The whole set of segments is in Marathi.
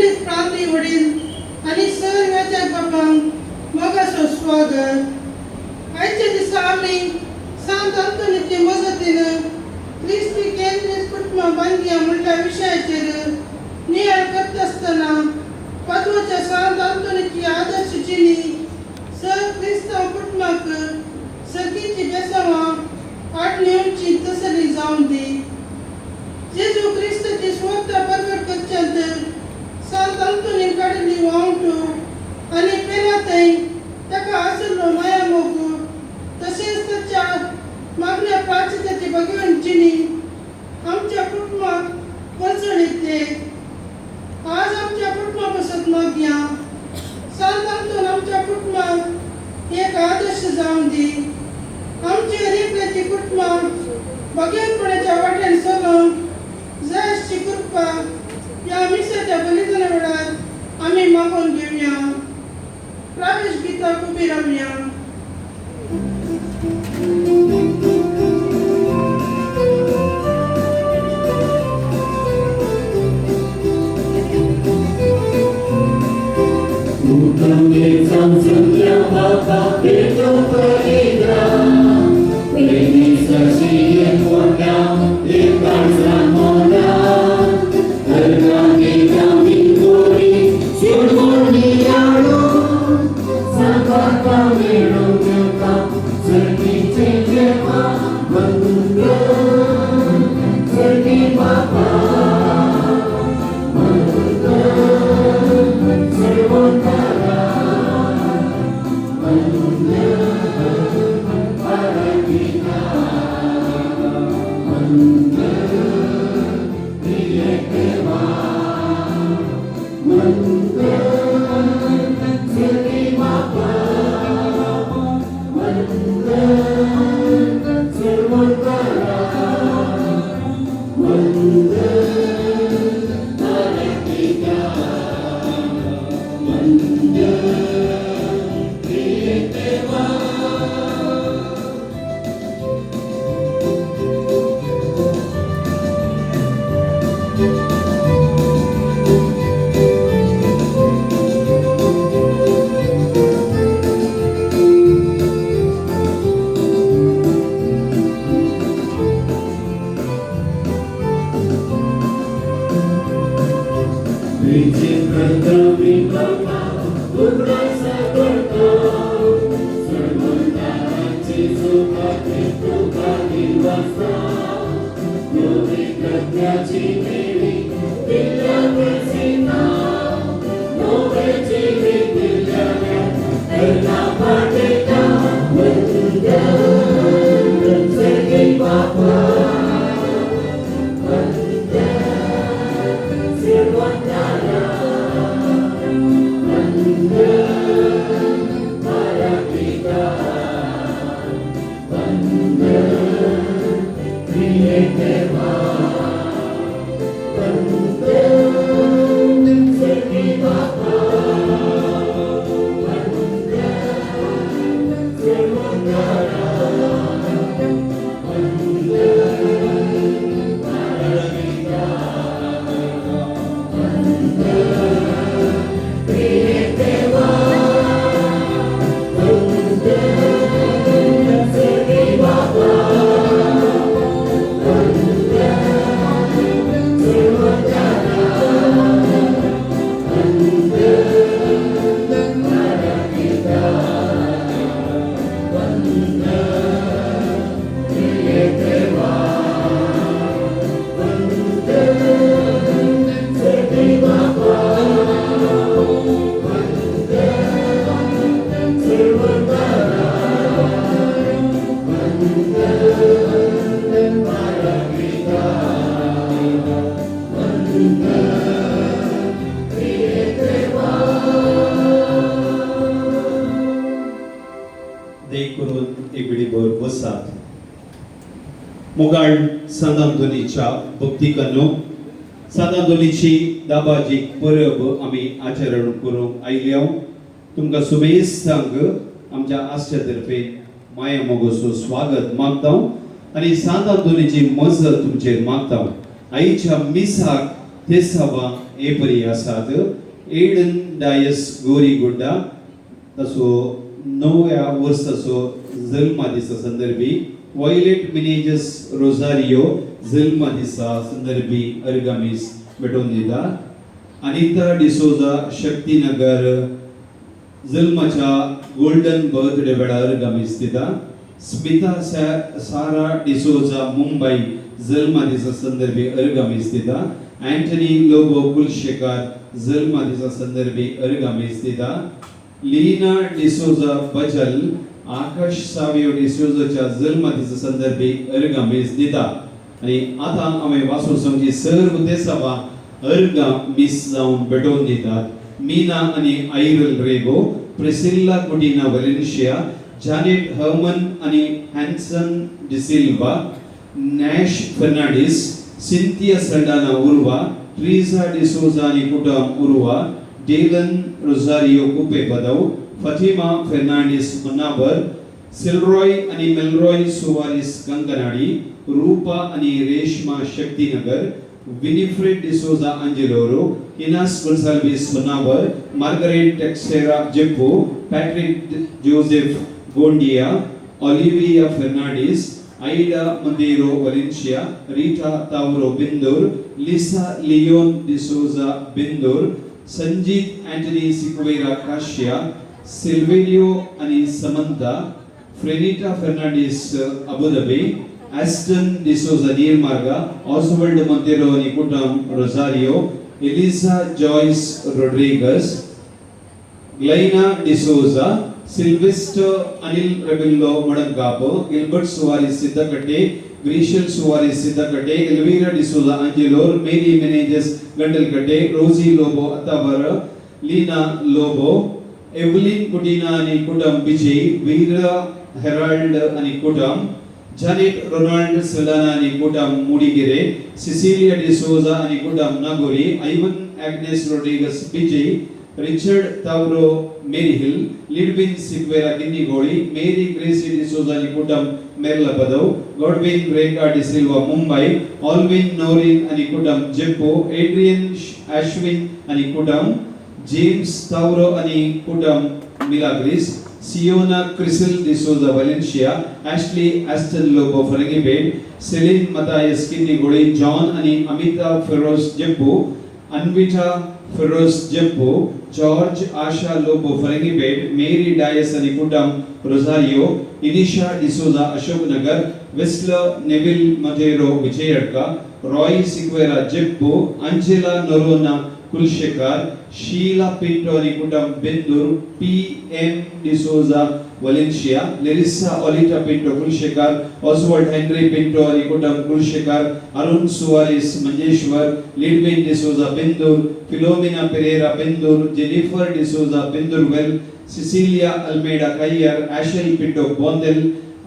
प्रेरित प्रांती वडील आणि सर्वांच्या बापांक मोगाचो स्वागत। आयच्या दिसा आमी सांत अंतोनीचे मजतीन क्रिस्ती केंद्रीत कुटुंबा बांदया म्हणल्या विशयाचेर नियाळ करता आसतना पाद्वाच्या सांत अंतोनीची आदर्श जिणी सर क्रिस्तांव कुटुंबाक सगळीची बेसांवां आडण्याची तसली जावन दी। जेजू क्रिस्ताची स्वता परगट करच्यांत सांत अंतोनी काडिल्ली वावटू आनी पेलाथंय ताका आसलो माया मोग तशेंच ताच्या मागण्या प्राचिताची भगवंत जिणी आमच्या कुटुंबाक पलसणीक दे। आज आमच्या कुटुंबा पासत मागया सांत अंतोन आमच्या कुटुंबाक एक आदर्श जावन दी। आमच्या रेखल्याची कुटुंबाक भगवंतपणाच्या वाटेन चलोवंक जाय अशी कृपा या मिसाच्या बलिदाना वेळार आमी मागून घेवया। प्रवेश गीताक उबी रावया। मुगाळ सांत अंतोनीच्या भक्तिकांनो सांत अंतोनीची दाबाजी परब आमी आचरण करूंक आयल्या। तुमकां सुबेज सांग आमच्या आस्त्यातर्फे माया मोगोचो स्वागत मागता आनी सांत अंतोनीची मजत तुमचेर मागता। आईच्या मिसाक ते सवा एपरी आसात एडन डायस गोरीगुंडा तसो 9व्या वर्साचो जल्मा दिसा संदर्भी वॉयलेट मिनेजस रोझारियो जल्मा दिसा संदर्भी अर्गामीस भेटून दिता अनिता डिसोजा शक्तीनगर जल्माच्या गोल्डन बर्थडे वेळार अर्गामीस दिता स्मिता सारा डिसोजा मुंबई जल्मा दिसा संदर्भी अर्गामीस दिता एंटनी लोबो कुलशेखर जल्मा दिसा संदर्भी अर्गामीस दिता लीना डिसोजा बजल आकाश सावियो डिसोजाच्या जल्मा दिसा संदर्भी अर्गामीस दिता आणि आता आम्ही वाचून समजी सर्व ते सभा अर्गामीस जाऊन भेटून दितात मीना आणि Irel Rego Priscilla Coutinho Valencia Janet Herman आणि Hanson D'Silva Nash Fernandes Cynthia Saldanha Urwa Treeza D'Souza आणि कुटुंब Urwa Dylan Rosario Kuppepadav Fatima Fernandes मुनावर सिल्रॉय आणि मेलरॉय सुवारिस कंकनाडी रूपा आणि रेशमा शक्तीनगर विनिफ्रेड डिसोजा अंजेलोरो इनास गोन्साल्विस मुनावर मार्गरेट टेक्सेरा जेपो पैट्रिक जोसेफ गोंडिया Olivia Fernandes Aida Monteiro Valencia Rita Tauro Byndoor Lisa Leon D'Souza Byndoor Sanjeet Anthony Sequeira काशिया सिल्वेरियो आणि Samantha Frenita Fernandes Abu Dhabi Aston D'Souza Neermarga Oswald Monteiro आणि कुटुंब Rosario Elisa Joyce Rodrigues Glaina D'Souza Sylvester Anil Rebello मडगापो Gilbert Soares Siddakatte Grishal Soares Siddakatte Elvira D'Souza Angelore Mary Menezes Gandalkatte Rosy Lobo Attavar Leena Lobo Evelyn Coutinho आणि कुटुंब विजय वीरा हेराल्ड आणि कुटुंब जानेट रोनाल्ड सलाना आणि कुटुंब मुडीगिरे सिसिलिया डिसोजा आणि कुटुंब नागोरी आयवन एग्नेस रोड्रिगस विजय रिचर्ड तावरो मेरी हिल लिडविन सिक्वेरा गिन्नीगोळी मेरी ग्रेसी डिसोजा आणि कुटुंब मेरला पदव गॉडविन रेका डिसिल्वा मुंबई ऑल्विन नोरिन आणि कुटुंब जेप्पो एड्रियन अश्विन आणि कुटुंब जेम्स तावरो आणि कुटुंब Milagres Siona Crissil D'Souza Valencia Ashley Aston Lobo Farangipet Celine Mathias Kinnigoli John आणि अमिता फेरोस जेप्पो अनविटा फेरोस जेप्पो जॉर्ज आशा लोबो फरंगीबेट मेरी डायस आणि कुटुंब Rozario Inisha D'Souza Ashoknagar Wesler Neville Mathero Vijayadka Roy Sequeira Jeppu Angela Noronha Kulshekar Sheela Pinto आणि कुटुंब Byndoor P M D'Souza Valencia Larissa Olita Pinto Kulshekar Oswald Henry Pinto आणि कुटुंब Kulshekar Arun Soares Manjeshwar Lydwin D'Souza Byndoor Philomena Pereira Byndoor Jennifer D'Souza Byndoorvel Cecilia Almeida Kayar Ashel Pinto Bondel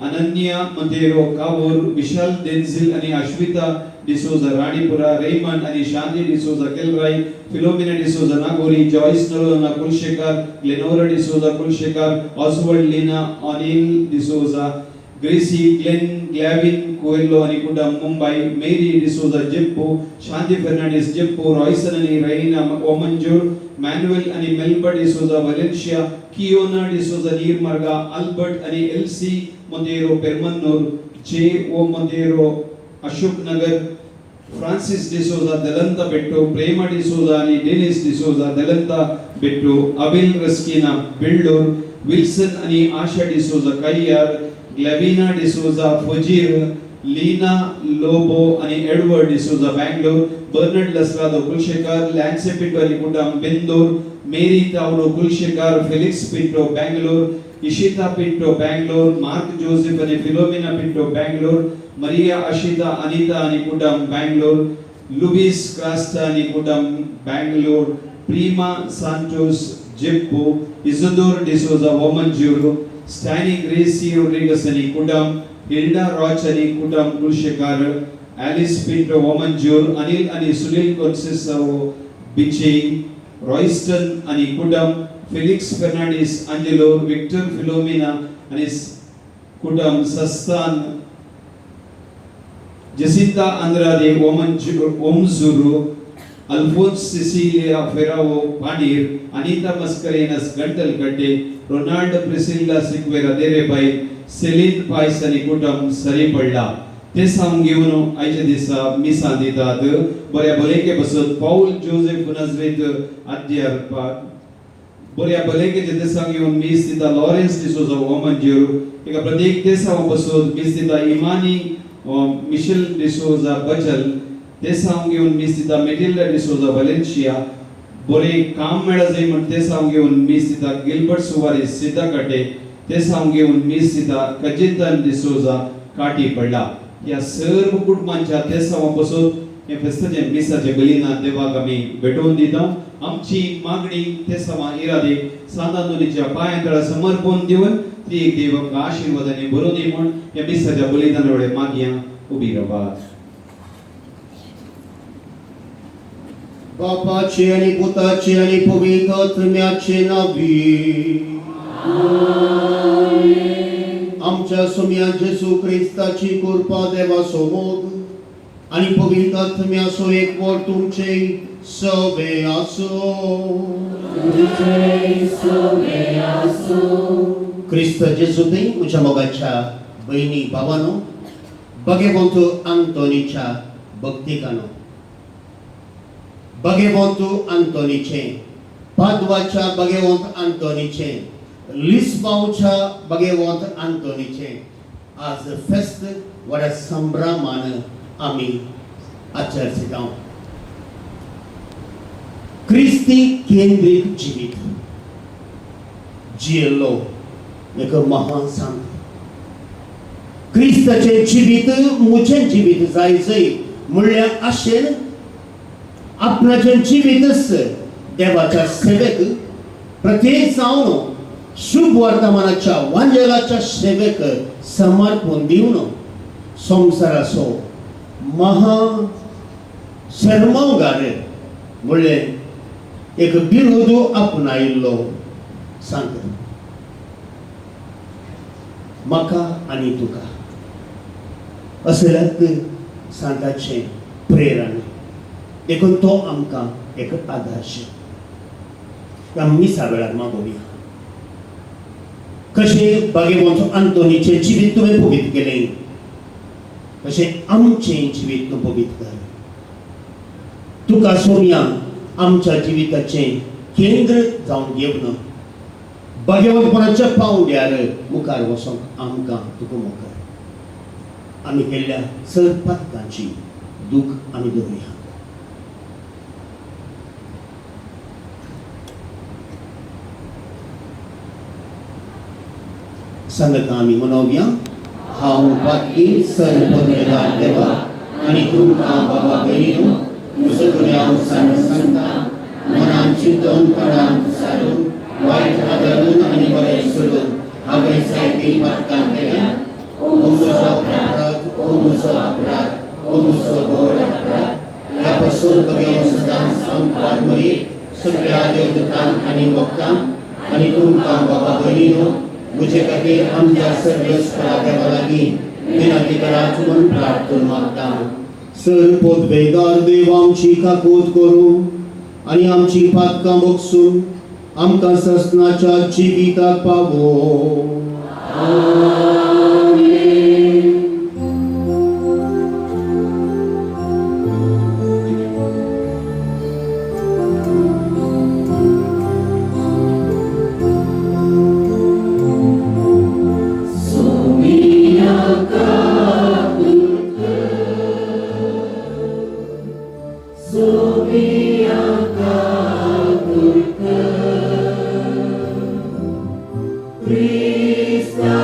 Ananya Monteiro Kavoor Vishal Denzil आणि अश्विता डिसोजा राणीपुरा रेमंड आणि Shanti D'Souza Kelarai Philomena D'Souza Nagori Joyce Noronha Kulshekar Glenora D'Souza Kulshekar Oswald Leena Anil D'Souza Gracy Glen Glavin Coelho आणि कुटुंब मुंबई मेरी डिसोजा जेप्पो शांती फर्नांडिस जेप्पो रॉयसन आणि रेइना ओमंजूर मॅन्युएल आणि मेल्बा डिसोजा वलेन्शिया कियोना डिसोजा नीरमार्गा अल्बर्ट आणि एलसी मोंतेरो पेरमन्नूर जे ओ मोंतेरो अशोक नगर फ्रांसिस डिसोजा दलंता बेट्टो प्रेमा डिसोजा आणि डेनिस डिसोजा दलंता बेट्टो अबिल रस्किना बिल्डोर विल्सन आणि आशा डिसोजा कायर ग्लॅविना डिसोजा फजीर लीना लोबो आणि एडवर्ड डिसोजा बँगलोर बर्नार्ड लस्रादो कुलशेखर लॅन्से पिंटो आणि कुटुंब Byndoor Mary Tauro Kulshekar Felix Pinto Bangalore Ishita Pinto Bangalore Mark Joseph आणि फिलोमिना पिंटो बँगलोर मरिया अशिता अनिता आणि कुटुंब बँगलोर लुइस क्रास्टा आणि कुटुंब बँगलोर प्रीमा सांटोस जेप्पो इझोदोर डिसोजा वोमंजूरो स्टॅनी ग्रेसी रोड्रिगस आणि कुटुंब हिल्डा रॉच आणि कुटुंब कुलशेखर ॲलिस पिंटो वोमंजूर अनिल आणि सुनील कोन्सेसाओ बिचे रॉयस्टन आणि कुटुंब फेलिक्स फर्नांडिस अंजेलो विक्टर फिलोमिना आणि कुटुंब सस्तान Jacinta अंद्रादे ओमजुरो Alphonse Cecilia Ferrao Panir, Anita Mascarenas Gantal Kate, Ronald Priscilla Siquera Derebai, Celine Pais आणि कुटुंब सरी पडला ते सांगून घेऊन आयच्या दिसा मी सांगितात बऱ्या भलेके बसत पाऊल जोसेफ नजरेत अध्याप बऱ्या भलेके जे सांग घेऊन मी स्थिता लॉरेन्स डिसोजा वमंजूर एका प्रत्येक देशावर बसत मी स्थिता इमानी मिशेल डिसोजा बचल ते सांगून घेऊन मी स्थिता मेटिल्डा डिसोजा व्हॅलेन्शिया बरे काम मेळा जाई म्हणून ते सांगून घेऊन मी स्थिता गिल्बर्ट सुवारिस सीता कटे ते सांगून घेऊन मी स्थिता कजितन डिसोजा काटी पडला या सर्व कुटुंबांच्या ते समापासून या फेस्ताचे मिसाचे बलिदान देवाक आम्ही भेटवून दिता आमची मागणी ते समा इरादे सांतांदोलीच्या पायांतळा समर्पण देऊन ती एक देवाक आशीर्वादाने भरून दे म्हणून या मिसाच्या बलिदानामुळे मागया उभी राहा बापाचे आणि पुताचे आणि पवित्र आत्म्याचे नावी आमच्या सुम्या जेसू ख्रिस्ताची कृपा देवा समोर आणि पवित्र आत्म्याचो एक वर तुमचे सवे आसो ख्रिस्त जेसू ते म्हज्या मोगाच्या बहिणी भावानो भगवंत आंतोनीच्या भक्तिकानो भगवंत आंतोनीचे पादवाच्या भगवंत आंतोनीचे लिस्बावच्या भगवंत आंतोनीचे आज फेस्त व्हडा संभ्रमान आम्ही आचरता क्रिस्ती केंद्रीत जिवीत जियेलो एक महान संत क्रिस्ताचे जिवीत मुझे जिवीत जायचंय म्हणल्यार आशेन आपणाचे जिवीतच देवाच्या सेवेक प्रत्येक जावन शुभ वर्तमानाच्या वांजेलाच्या सेवेक समर्पण दिवन संसाराचो महा शर्मगार म्हणल्यार एक बिरुद आपणायिल्लो सांत म्हाका आनी तुका असल्याक सांताचे प्रेरण देखून तो आमकां एक आदर्श आमी सगळ्यांक मागोवया कशें भगवंत आंतोनीचें जिवीत तुवें पवित्र केलें तशें आमचें जिवीत तूं पवित्र कर तुका सोम्या आमच्या जिविताचें केंद्र जावन घेवन भगवंतपणाच्या पांवड्यार मुखार वचोंक आमकां तुका मोकर आमी केल्ल्या सर्पातांची दूख आमी धरुया संगत आमी मनोवया हांव बाकी सर्वपदवेदार देवा आनी तुमकां बाबा बहिणीनो म्हजो गुन्यांव सांगता मनान चिंतून पडान सारून वायट आदरून आनी बरें सोडून हांवें जायती पातकां केल्या ओ म्हजो अपराध ओ म्हजो अपराध ओ म्हजो घोर अपराध ह्या पासून भगवंत सदांच संपाद मरी सगळ्या देवदूतांक आनी भक्तांक आनी तुमकां बाबा बहिणीनो मुझे खातीर आमच्या सर्वेस्परा देवा लागीं विनंती करात म्हणून प्रार्थना मागता सर्वपदवेदार देव आमची काकूत करूं आनी आमची पातकां बगसून आमकां ससनाच्या जिविताक पावो Krista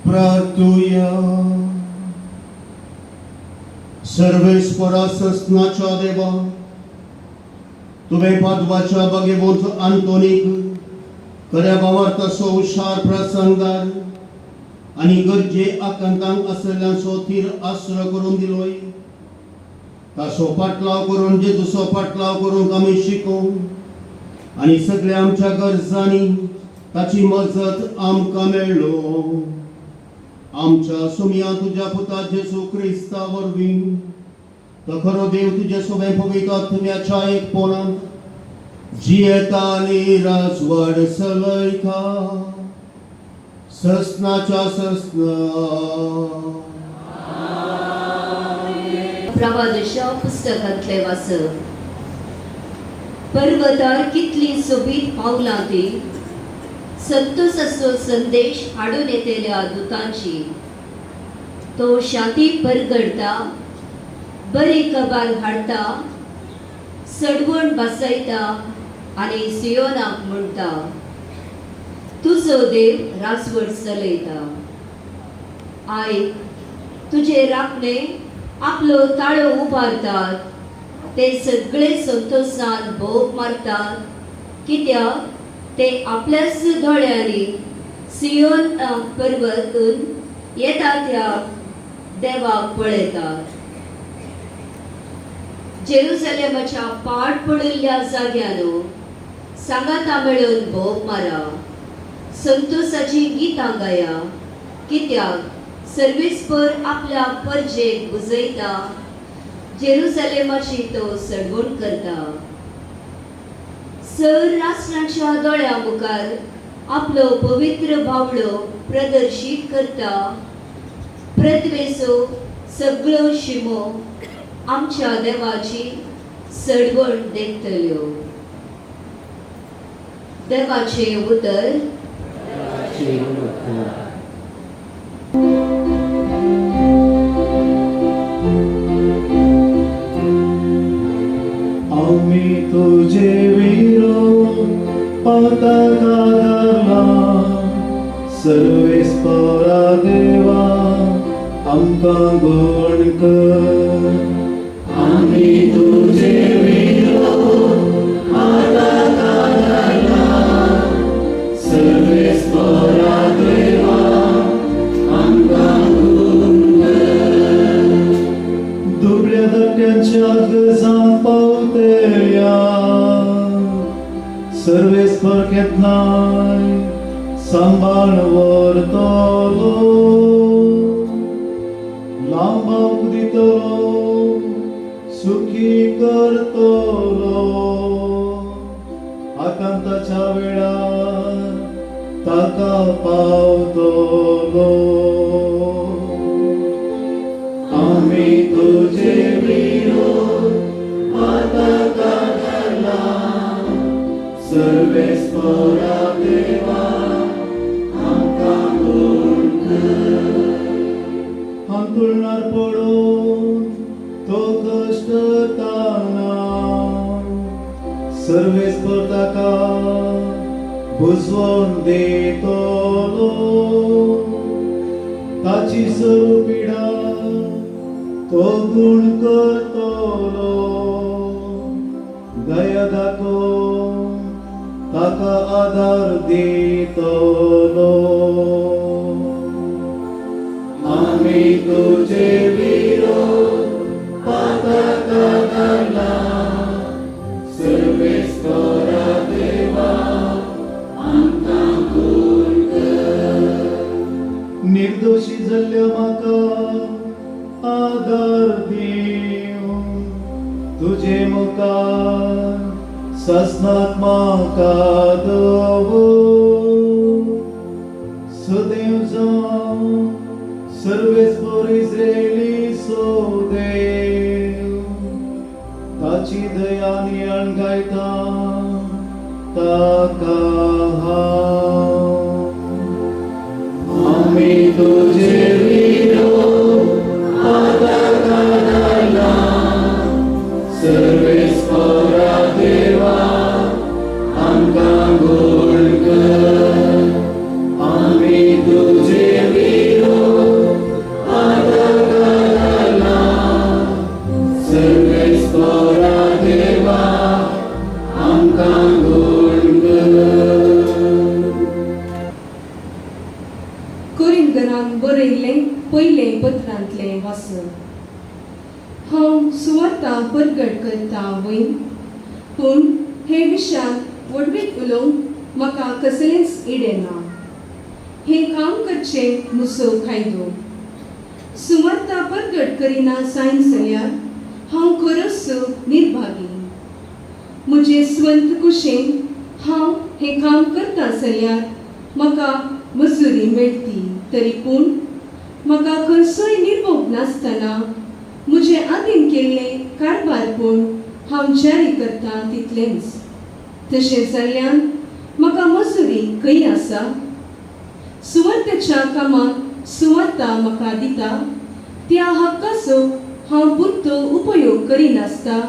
प्रार्थूया. सर्वेस्परा सस्नाच्या देवा, तुवें पादवाच्या बागेवंत आंतोनीक खऱ्या भावार्थाचो हुशार प्रसंगार आनी गरजे आकांतांक आसलेल्यांचो थीर आसरो करून दिलोय. ताचो पाटलाव करून जेजूचो पाटलाव करूंक आमी शिकूं आनी सगळ्या आमच्या गरजांनी ताची मजत आमकां मेळ्ळो. आमच्या सुमया तुज्या पुता जेजू क्रिस्ता वरवीं तो खरो देव तुजे सोबे पवित्र आत्म्याच्या एकपणान जियेता आनी राजवाड चलयता सस्नाच्या सस्ना. प्रवादच्या पुस्तकांतले वाचप. पर्वतार कितली सोबीत पावलां ती, संतोषाचो संदेश हाडून येतेल्या दुतांची. तो शांती परगडता, बरी कबाल हाडता, सडवण बसयता आनी सियोनाक म्हणटा, तुजो देव राजवट चलयता. आयक, तुजे राखणे आपलो ताळो उबारतात, ते सगळे संतोषान भोग मारतात, कित्याक ते आपल्याच दोळ्यांनी सियोन पर्वतून येता त्या देवाक पळयतात. जेरुसलेमाच्या पाड पडिल्ल्या जाग्यांनो सांगाता मेळून भोग मारा, संतोषाची गितां गाया, कित्याक सर्वेस्पर आपल्या परजेक बुजयता, जेरुसलेमाची तो सडवण करता. सर राष्ट्रांच्या दोळ्या मुखार आपलो पवित्र बावळो प्रदर्शीत करता. पृथ्वेचो सगळो शिमो आमच्या देवाची सडवण देखतल्यो. देवाचे उतर. आम्ही तुझे विरोध पताकाला सर्वेस्परा देवा आमकां गण कर. आम्ही तुझे विरोध पताकाला सर्वेस्परा देवा आमकां गण कर. दुबळ्या धाकट्यांच्या गजांक पावतेल्या सर्वेस्पर केतनाय सांबाळ व्हरतलो. लांबावंक दितलो, सुखी करतलो, आकांताच्या वेळार ताका पावतलो. अंतुळणार पडून तो कष्ट ताना सर्वेस्पर ताका बुजवून देतलो ताची सर्व पिडा तो गुण करतलो दया दाखोवन ताका आधार देतलो आमी तुझे विरोध पाताका घाला सर्वेस्परा देवा आमकां खून कर निर्दोशी जाल्ल्या म्हाका आदार दिवन तुझे मुखार सस्नात म्हाका दवर सदैव जावं सर्वेस्पर इस्रायली सोदेव ताची दया नियाळ गायता ताका हांव आमी तुझे विरोध पाताका घाला सर्वेस्परा देवा आमकां घोळ कर आमी तुझे विरोध पाताका घाला सर्वेस्परा देवा आमकां घोळ कर कोरिंथरांक बरयल्लें पयलें पत्रांतलें वाचन हांव सुवार्ता परगट करता वyn पूण हे विशयांत वडवीत उलोवंक म्हाका कसलेंच इडें ना हें काम करचें मुसो खायदो सुवार्ता परगट करिना सायन जाल्यार हांव खरोच निर्भागी म्हजे स्वंत कुशेन हांव हें काम करता जाल्यार म्हाका मजुरी मेळटी तरी पूण म्हाका खंयचोय निर्भोग नासतना म्हजे आदीन केल्ले कारभारपण हांव जारी करता तितलेंच तशें जाल्ल्यान म्हाका मजुरी खंय आसा सुवार्थेच्या कामाक सुवार्ता म्हाका दिता त्या हक्काचो हांव पुरतो उपयोग करिनासता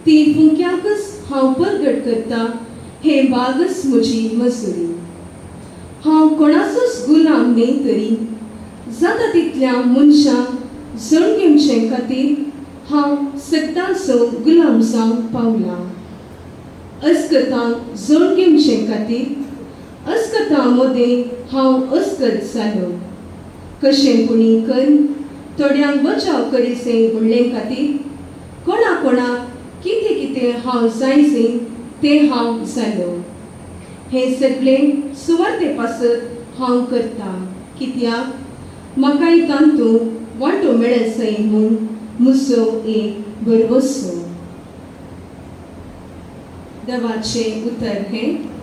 ती फुंक्याकच हांव परगट करता हे बागच म्हजी मजुरी हांव कोणाचोच गुलाम न्ही तरी जाता तितल्या मनशांक जण घेवचे खातीर हांव सत्ताचो गुलाम जावंक पावलां अस्कतांक जण घेवचे खातीर अस्कतां मदें हांव अस्कत जालो कशेंपणी करून थोड्यांक बचाव करीसे म्हणले खातीर कोणाक कितें कितें हांव जायचें तें हांव जालो हें सगळें सुवार्ते पासत हांव करता कित्याक म्हाकाय तातूंत वांटो मेळत जाय म्हूण म्हजो एक भरवसो देवाचें उतर हें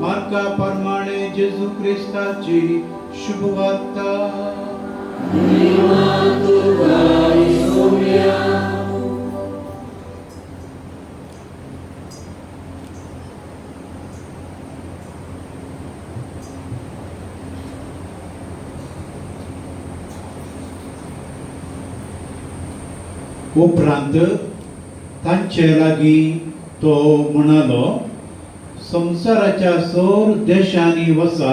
मार्का प्रमाणे जेजू ख्रिस्ताची शुभवार्ता निवांत तुकाई सोम्या उपरांत तांचे लागीं तो म्हणालो, संवसाराच्या सर देशांनी वचा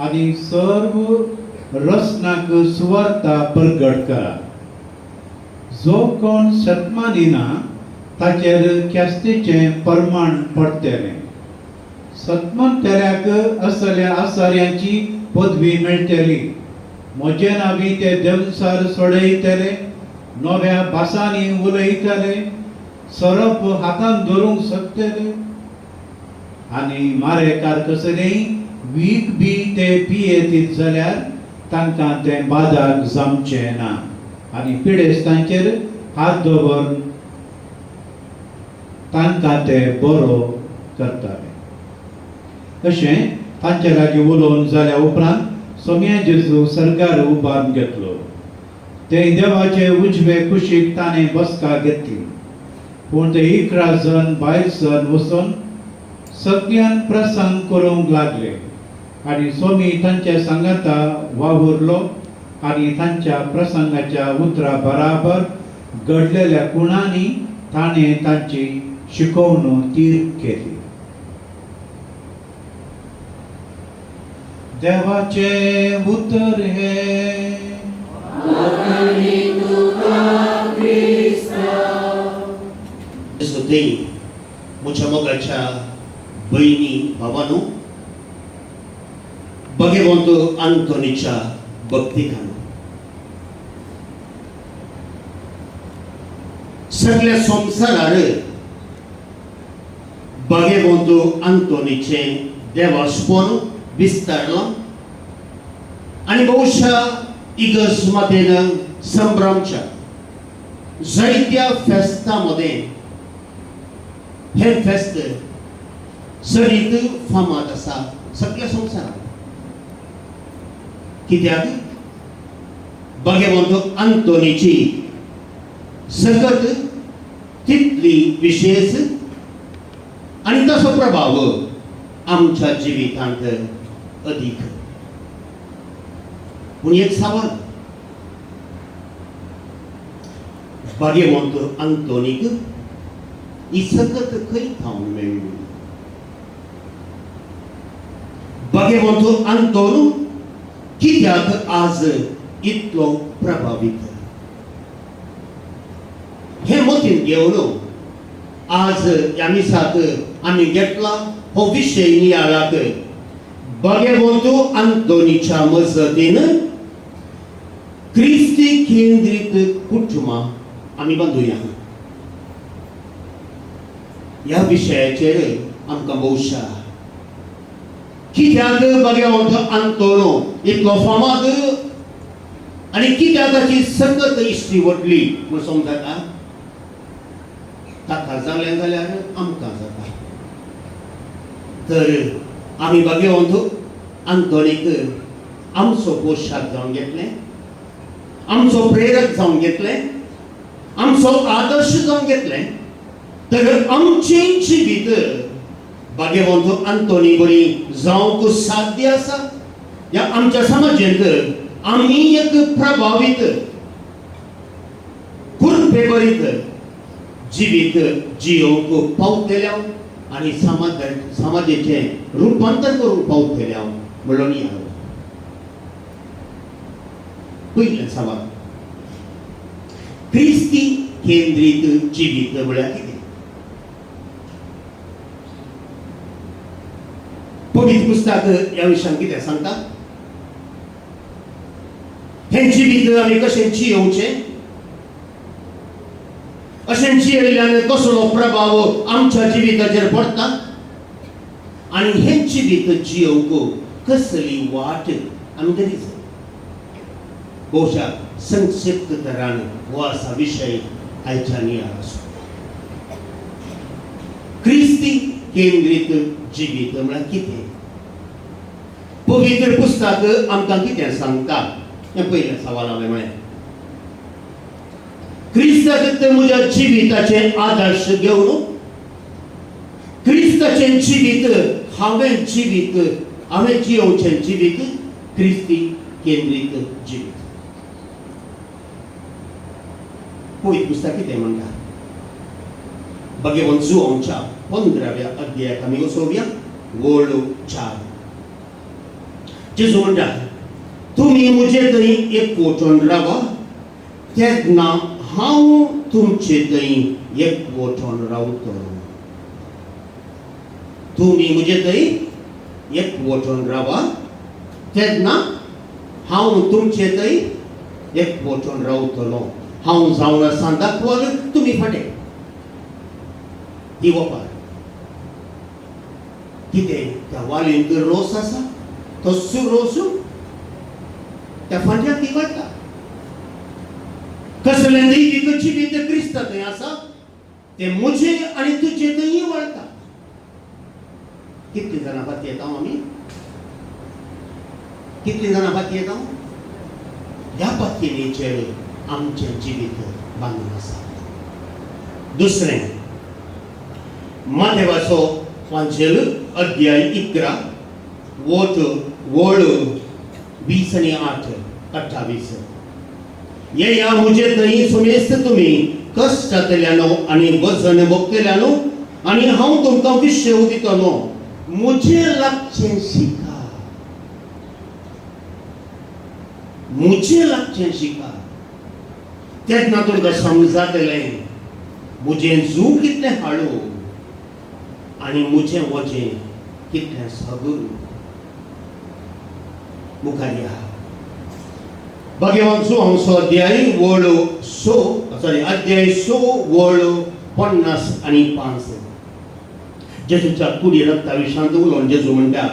आनी सर्व रसनाक सुवार्ता परगट करा. जो कोण सतमानिना ताचेर ख्यास्तीचें परमाण पडटलें. सतमंतल्याक असल्या आसाऱ्यांची पदवी मेळटली. म्हजे नांवी ते देवसार सोडयतले, नव्या भासांनी उलयतले, सरप हातान धरूंक शकतले आनी मारे कारकसलेय वीख बी ते पियेतीत जाल्यार तांकां तें बादाक जमचें ना आनी पिडेस्तांचेर हात दवर तांकां ते बरो करताले. अशें तांचे लागीं उलोवन जाल्या उपरांत सोम्या जेजू सर्गार उबारून घेतलो. ते देवाचे उजवे कुशीक ताणें बसका घेतली. पूण ते 11 जण भायर सर वचून सगळ्यान प्रसंग करूंक लागले आनी सोमी तांच्या सांगाता वावुरलो आनी तांच्या प्रसंगाच्या उतरां बराबर घडलेल्या गुणांनी ताणें तांची शिकवणूक तीर केली. देवाचे उतर हे म्हज्या मोगाच्या भयणी भावांनो, भगवंत आंतोनीच्या भक्तिकान सगळ्या संवसारार भगवंत आंतोनीचें देवास्पण विस्तारलां आनी भोवशा इगर्ज मातेन संभ्रमच्या जायत्या फेस्तांमध्ये हे फेस्त सरीत फामाद आसा सगळ्या संवसारांत. कित्याक भगवंत आंतोनीची सगत तितली विशेष आनी तसो प्रभाव आमच्या जिवितांत अदीक. पूण एक सवाल, भगवंत आंतोनीक ही सगत खंय थांबून मेळ्ळी? भगवंत आंतोन कित्याक आज इतलो प्रभावित? हे मतीन घेवन आज ह्या मिसाक आमी घेतला हो विशय नियाळाक भगवंत आंतोनीच्या मजतीन क्रिस्ती केंद्रीत कुटुंबां आमी बांदुया. ह्या विशयाचेर आमकां भोवशा कित्याक भगवंत आंतोनो इतलो फामाद आनी कित्याक ताची सतत इश्टी वटली म्हूण समजता? ताका जालें जाल्यार आमकां जाता. तर आमी भगवंत आंतोनीक आमचो पोशाक जावन घेतलें, आमचो प्रेरक जावन घेतलें, आमचो आदर्श जावन घेतलें. तर आमचें जिवीत भगवंत आंतोनी बरी जावंक साध्य आसा? ह्या आमच्या समाजांत आमी एक प्रभावीत कुरपे भरीत जिवीत जियोवंक पावतल्या आनी समाजाचें रुपांतर करूंक पावतल्या म्हणून या पयलें सवाल, क्रिस्ती केंद्रीत जिवीत म्हळ्यार कितें? पवित्र पुस्तक ह्या विशयान कितें सांगता? हें जिवीत आमी कशें जियोवचें, अशें जियेल्यान कसलो प्रभाव आमच्या जिविताचेर पडटा आनी हें जिवीत जियोवंक कसली वाट आमी तरी जाय. भोवशा संक्षिप्त तरान हो आसा विशय आयच्या नियाळाचो. क्रिस्ती केंद्रीत जिवीत म्हळ्यार कितें? पवित्र पुस्तक आमकां कितें सांगता? हे पहिले सवालाले म्हळ्यार क्रिस्ताचे म्हज्या जिविताचे आदर्श घेवन क्रिस्ताचें जिवीत हांवें जियोवचें जिवीत क्रिस्ती केंद्रीत जिवीत. पळयत पुस्तक कितें म्हणटा भगवंत जुआंवच्या 15व्या अध्यायाक आमी वचोवया. वळो 4 जेजू म्हणटा तुमी म्हजे थंय एकवटून रावा तेन्ना हांव तुमचे थंय एकवटून रावतलो. तुमी म्हजे थंय एकवटून रावा तेन्ना हांव तुमचे थंय एकवटून रावतलो. हांव जावन आसा दाखवाल तुमी फाटें. ही वपार कितें त्या वालींत रोस आसा तो रोस त्या फांद्याक ती वाडटा. कसलें दैवीक जिवीत क्रिस्ता थंय आसा तें म्हजे आनी तुजे थंय वळटा. कितलीं जाणां फाटी येता आमी? कितलीं जाणां फाटी येता? ह्या पातयेचेर आमचें जिवीत बांदून आसा. दुसरें माथेवाचो वांचेल अध्याय 11 वळ 20 आनी 28. येया म्हजे थंय सुमेस्त तुमी कश्टांतल्यानो आनी वजन भोगतल्यानो आनी हांव तुमकां विश्व दितलो. म्हजे लागचें शिका. म्हजे लागचें शिका. तेन्ना तुमकां समजतलें म्हजें जू कितलें हाळू आनी म्हजें वजें कितलें सगळं. मुखार या भगवंत जुआंवचो अध्याय अध्याय 6 वळ 50 आनी 5. जेजूच्या कुडी रक्ता विशांत उलोवन जेजू म्हणटा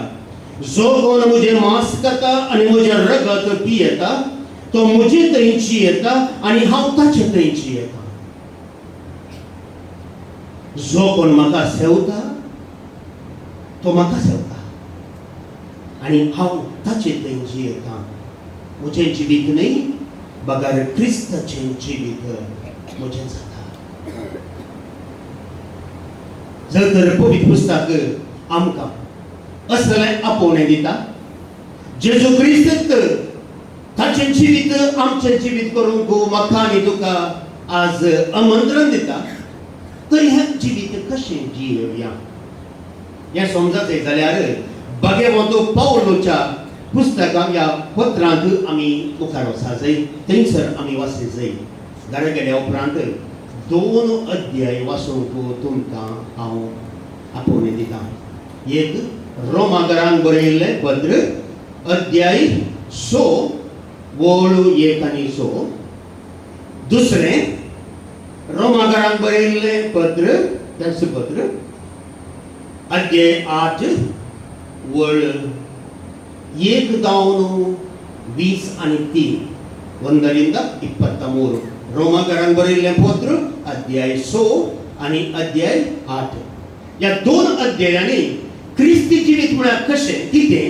जो कोण म्हजें मांस खाता आनी म्हजें रगत पियेता तो म्हजे थंय जियेता आनी हांव ताचे थंय जियेता. जो कोण म्हाका सेवता तो म्हाका सेवता आनी हांव ताचे थंय जियेता. म्हजें जिवीत न्ही बगार क्रिस्ताचें जिवीत म्हजें जाता. जर तर पवित्र पुस्तक आमकां असलें आपोवणें दिता जेजू क्रिस्त ताचें जिवीत आमचें जिवीत करूंक म्हाका आनी तुका आज आमंत्रण दिता तर हें जिवीत कशें जियोया हें समजतलें जाल्यार भगवंत पौलोच्या पुस्तकां ह्या पत्रांत आमी मुखार वचा जाय. थंयसर आमी वाचले जाय. घरा गेल्या उपरांत 2 अध्याय वाचूंक तुमकां हांव आपोवणें दितां. एक रोमाकारांक बरयल्लें पत्र अध्याय 6 वळ 1 आनी 6. दुसरें रोमाकारांक बरयल्लें पत्र अध्याय 8 वळ 1 जावन 20 आनी 3. 1:23. रोमाकारांक बरयल्लें पत्र अध्याय 6 आनी अध्याय 8. ह्या 2 अध्यायांनी क्रिस्ती जिवीत म्हळ्यार कशें कितें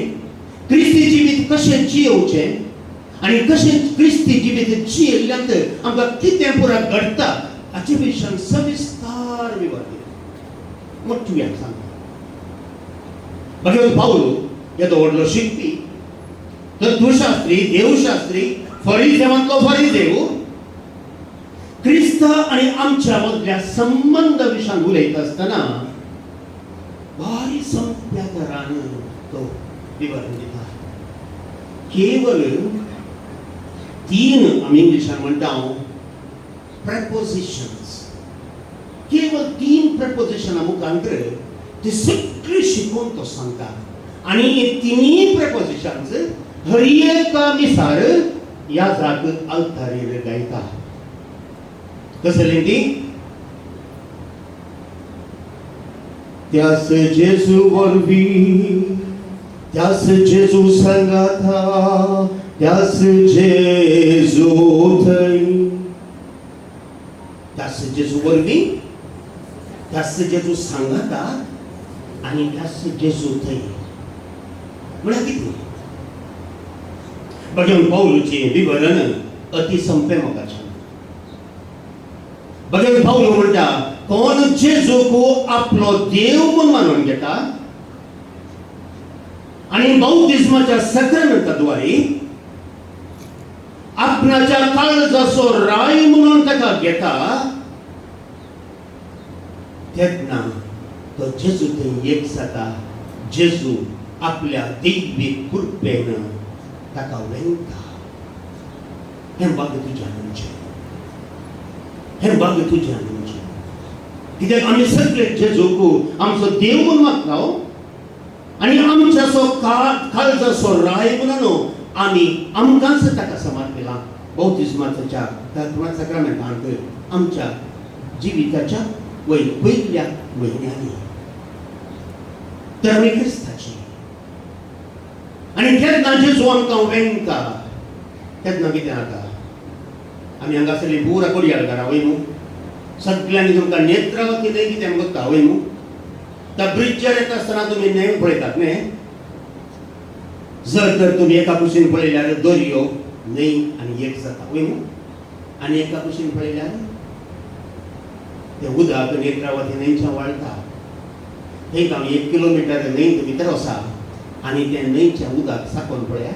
क्रिस्ती जिवीत कशें जियोवचें आनी कशें क्रिस्ती जिवीत जियेल्ल्यान आमकां कितें पुराय घडटा हाचे विशयी सविस्तार विवर दिला. मोठ्यान सांगता भगवंत पावलो येदो व्हडलो शिकपी तत्वशास्त्री देवशास्त्री फरिसेवांतलो फरिसेव क्रिस्ता आनी आमच्या मदल्या संबंध विशयी उलयता आसतना भारी सोंप्या तरान तो विवरण दिता. केवल 3 आमी इंग्लिशान म्हणटा प्रपोजिशन्स. केवल 3 प्रपोजिशनां मुखांतर ती सगळी शिकून तो सांगता आनी हे 3 प्रपोजिशन्स हर एका मिसार ह्या जाग अल्तारीर गायता. कसलें ती त्यास जेजू वरवीं त्यास जेजू सांगाता त्यास जेजू थंय. त्यास जेजू वरवीं त्यास जेजू सांगाता आनी त्यास जेजू थंय. म्हळ्यार कितें भगवान पाऊलचे विवरण अति संपे मोगाचे. भगवान पाऊल म्हणटा कोण जेजूको आपलो देव म्हूण मानून घेता आणि बौद्धिज्माच्या सक्रमेंटाद्वारे आपणाच्या काळजाचो राय म्हणून ताका घेता तेन्ना तो जेजू थंय एक जाता. जेजू आपल्या दैवी कृपेन ताका वेंगता. हें भाग तुज्या म्हणजे हें भाग तुज्या म्हणजे कित्याक आमी सगळे जेजूक आमचो देव म्हूण मागता आनी आमचो काळजाचो राय म्हणून आमी आमकांच ताका समर्पिला. बौद्धिज्माच्या सक्रमेंटांत आमच्या जिविताच्या पयल्या म्हयन्यांनी तर आमी क्रिस्ताची आनी केन्ना जेजू आमकां वेंगता तेन्ना कितें जाता. आमी हांगासरली पुरा कोडयार घरा वयमू सगळ्यांनी तुमकां नेत्रावती न्हय कितें आमकां वयमू त्या ब्रिजचेर येता आसतना तुमी न्हंय पळयतात न्हय. जर तर तुमी एका कुशीन पळयल्यार दर्यो न्हंय आनी एक जाता वयमू आनी एका कुशीन पळयल्यार तें उदक नेत्रावती न्हंयच्या वळटा. एक आमी 1 किलोमीटर न्हंय भितर वसा आनी तें न्हंयचें उदक साकोन पळया.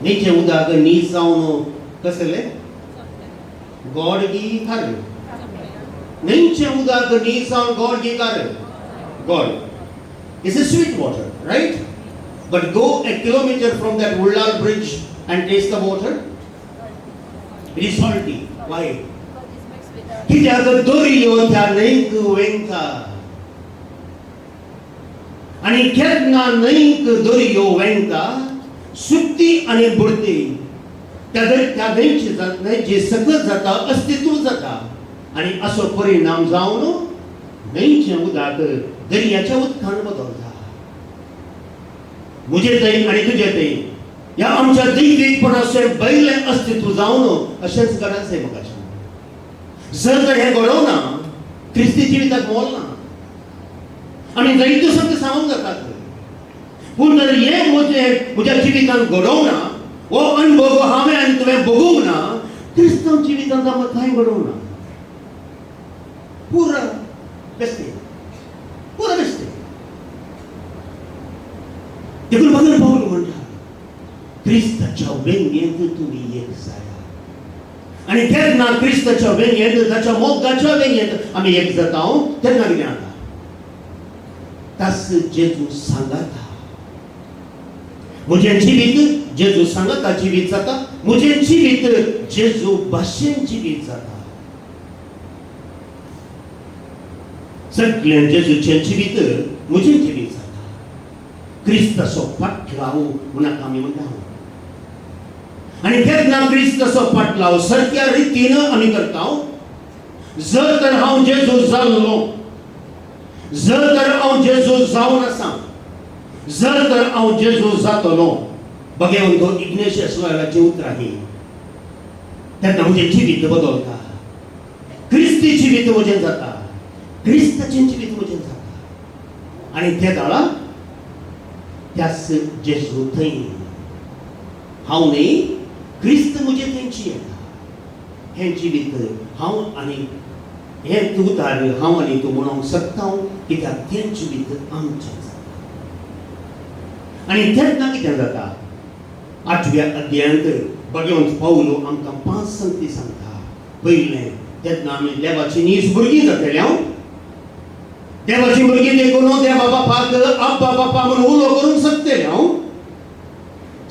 न्हंयचें उदक नीज जावन कसलें गोडगी खार. न्हंयचें उदक नीज जावन गोडगी खार. गोड is a sweet water, right? But go a kilometer from that Ullal bridge and taste the water. It is salty. Why? कित्याक दर्यो त्या न्हंयक वेंगता आनी केन्ना न्हंयक दर्यो वेंगता सुक्ती आनी बुडती त्या न्हंयची सकत जाता, अस्तित्व जाता आनी असो परिणाम जावन न्हंयचें उदक दर्याच्या उदकान बदलता. म्हजे थंय आनी तुजे थंय ह्या आमच्या दैवीकपणाचें बैलें अस्तित्व जावन अशेंच घडाचें म्हाका. जर तर हें घडोवना क्रिस्ती जिविताक मोल ना. आमी जायत्यो संगती सांगूंक जातात पूण जर हें म्हज्या जिवितान घडोवना हो अनुभव हांवें आनी तुवें भोगूंक ना क्रिस्तांव जिवितांत आमकां कांय घडोवना. पुरा बेश्टे पुरा बेश्टे. देखून भगवान पाऊल म्हणटा क्रिस्ताच्या वेंगेंत तुमी एक जाया आनी केन्ना क्रिस्ताच्या वेंगेंत ताच्या मोगाच्या वेंगेंत आमी एक जाता तेन्ना कितें जाता. तास जेजू सांगता म्हजें जिवीत जेजू सांगता जिवीत जाता. म्हजें जिवीत जेजू भाशेन जिवीत जाता. सगळ्यां जेजूचें जिवीत म्हजें जिवीत जाता. क्रिस्ताचो पाटलाव म्हूण आमी म्हणटा आनी केन्ना क्रिस्ताचो पाटलाव सारक्या रितीन आमी करता. जर तर हांव जेजू जाल्लो, जर तर हांव जेजू जावन आसा, जर तर हांव जेजू जातलो भगवान तो इग्नेशियस लॉयलाची उतरां ही तेन्ना म्हजें जिवीत बदलता. क्रिस्ती जिवीत म्हजें जाता. क्रिस्ताचें जिवीत म्हजें जाता आनी त्या काळा त्यास जेजू थंय हांव न्ही क्रिस्त म्हजे थंयची येता. हें जिवीत हांव आनी हें उदार हांव आनी तूं म्हणूंक शकता कित्याक तें जिवीत आमचें जाता. आनी तेन्ना कितें जाता 8व्या अध्यायांत भगवंत पाऊल आमकां 5 संगती सांगता. पयलें तेन्ना आमी देवाची नीज भुरगीं जातली. देवाची भुरगीं देखून देवा बापाक आब्बा बापा म्हणून उलो करूंक शकतले.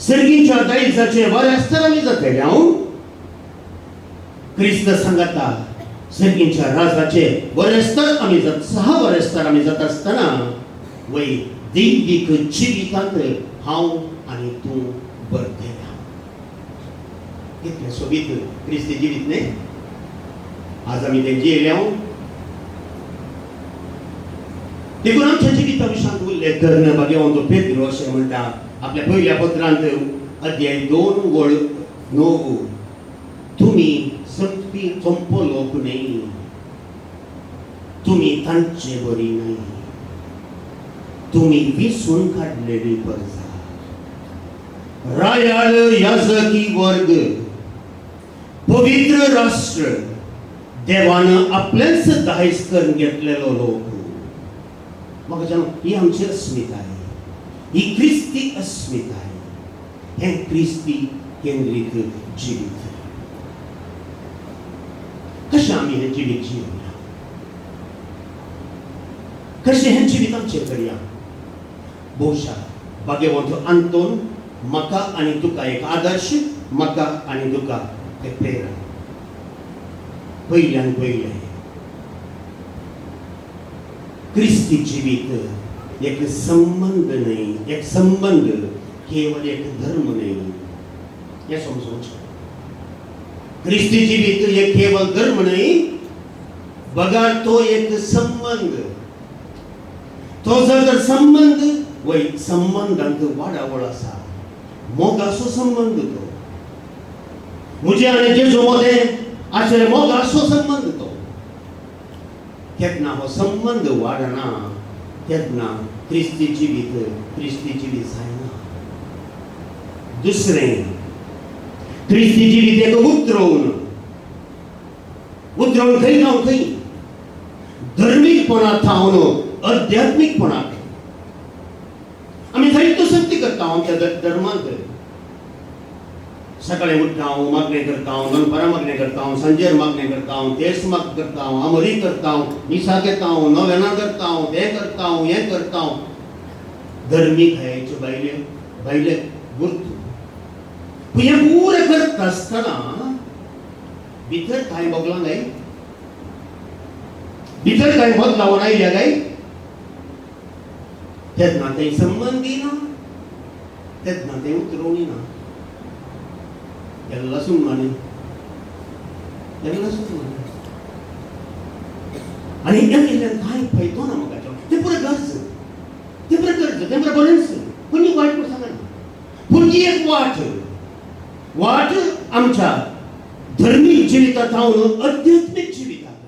सर्गीच्या दायजाचे वरेस्तर आमी जातले. क्रिस्त सांगता सर्गीच्या राजाचे वरेस्तर आमी जात 6 वरेस्तर आमी जाता आसतना वय दैवीक जिवितांत हांव आनी तूं बरतले. कितलें सोबीत क्रिस्ती जिवीत न्ही. आज आमी तें जियेल्या देखून आमच्या जिविता विशयांत उल्लेख करना भगवंत पेद्रो अशें म्हणटा आपल्या पयल्या पत्रांत अध्याय 2 वळ 9 तुमी सोंपो लोक न्ही, तुमी तांचे बरी न्ही, तुमी विसरून काडलेली परजा. रायाळ याजकी वर्ग, पवित्र राष्ट्र, देवानं आपल्याच दायज करून घेतलेलो लोक. म्हाका जाणो ही आमची अस्मिता आहे, ही क्रिस्ती अस्मिता आहे. हे क्रिस्ती केंद्रीत जिवीत. कशें आमी हें जिवीत जियोया, कशें हें जिवीत आमचें करया. भोवशा भाग्यवंत आंतोन म्हाका आनी तुका एक आदर्श, म्हाका आनी तुका एक प्रेरणा. पयल्यान पयलें क्रिस्ती जिवीत एक संबंध न्ही, एक संबंध केवळ एक धर्म न्ही. हें समजूंचें. क्रिस्ती जिवीत एक केवळ धर्म न्ही, बघा तो एक संबंध. तो जर संबंध वय संबंधांत वाडावळ आसा, मोगाचो संबंध तो. म्हजे आनी जेजू मदें आशिल्ले मोगाचो संबंध तो. केन्ना हो संबंध वाडना तेन्ना क्रिस्ती जिवीत जायना. दुसरें, क्रिस्ती जिवीत एक उतरवून खंय ना खंय धर्मीकपणा थावन आध्यात्मिकपणाक आमी जायत्यो संगती करता आमच्या धर्मांत. सकाळी उठता हांव मागणे करता, हांव दनपारां मागणे करता, हांव सांजेर मागणे करता, हांव तेस माग करता, हांव आमरी करता, हांव निसा घेता, हांव नव्याना करता, हांव तें करता, हांव हें करता. धर्मीक हेचे भायले गुर्त. हें पुरें करता आसतना भितर कांय बगलां गाय, भितर कांय बदलावन आयल्या गाय. तेन्ना तें संबंदी ना, तेन्ना तें उतरवणी ना. ಎಲ್ಲ ಸುಮ್ಮನೆ आणि केल्यान काय फायदो ना म्हाका. ते पुरे गरज, ते पुरे बरेंच. कोणी वायट सांगना, पूण ही एक वाट आमच्या धर्मीक जिवितांत हांव आध्यात्मीक जिवितांत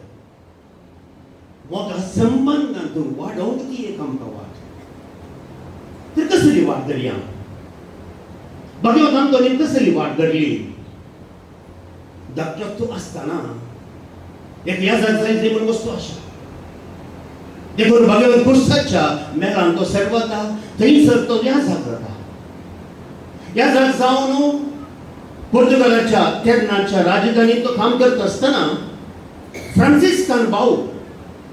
मोगा संबंधांत वाडोवंक ती एक आमकां वाट. तर कसली वाट धरया? भगवंत आंतोनी कसली वाट धरली? धाकटो आसतना एक याजक जायची म्हूण वस्तू आसा. देखून भगवंत क्रुसाच्या मेलान तो सर्वता थंयसर तो याजक जाता. याजक जावन पोर्तुगालाच्या तेन्नाच्या राजधानीत तो काम करता आसतना फ्रांसिस्कान भाव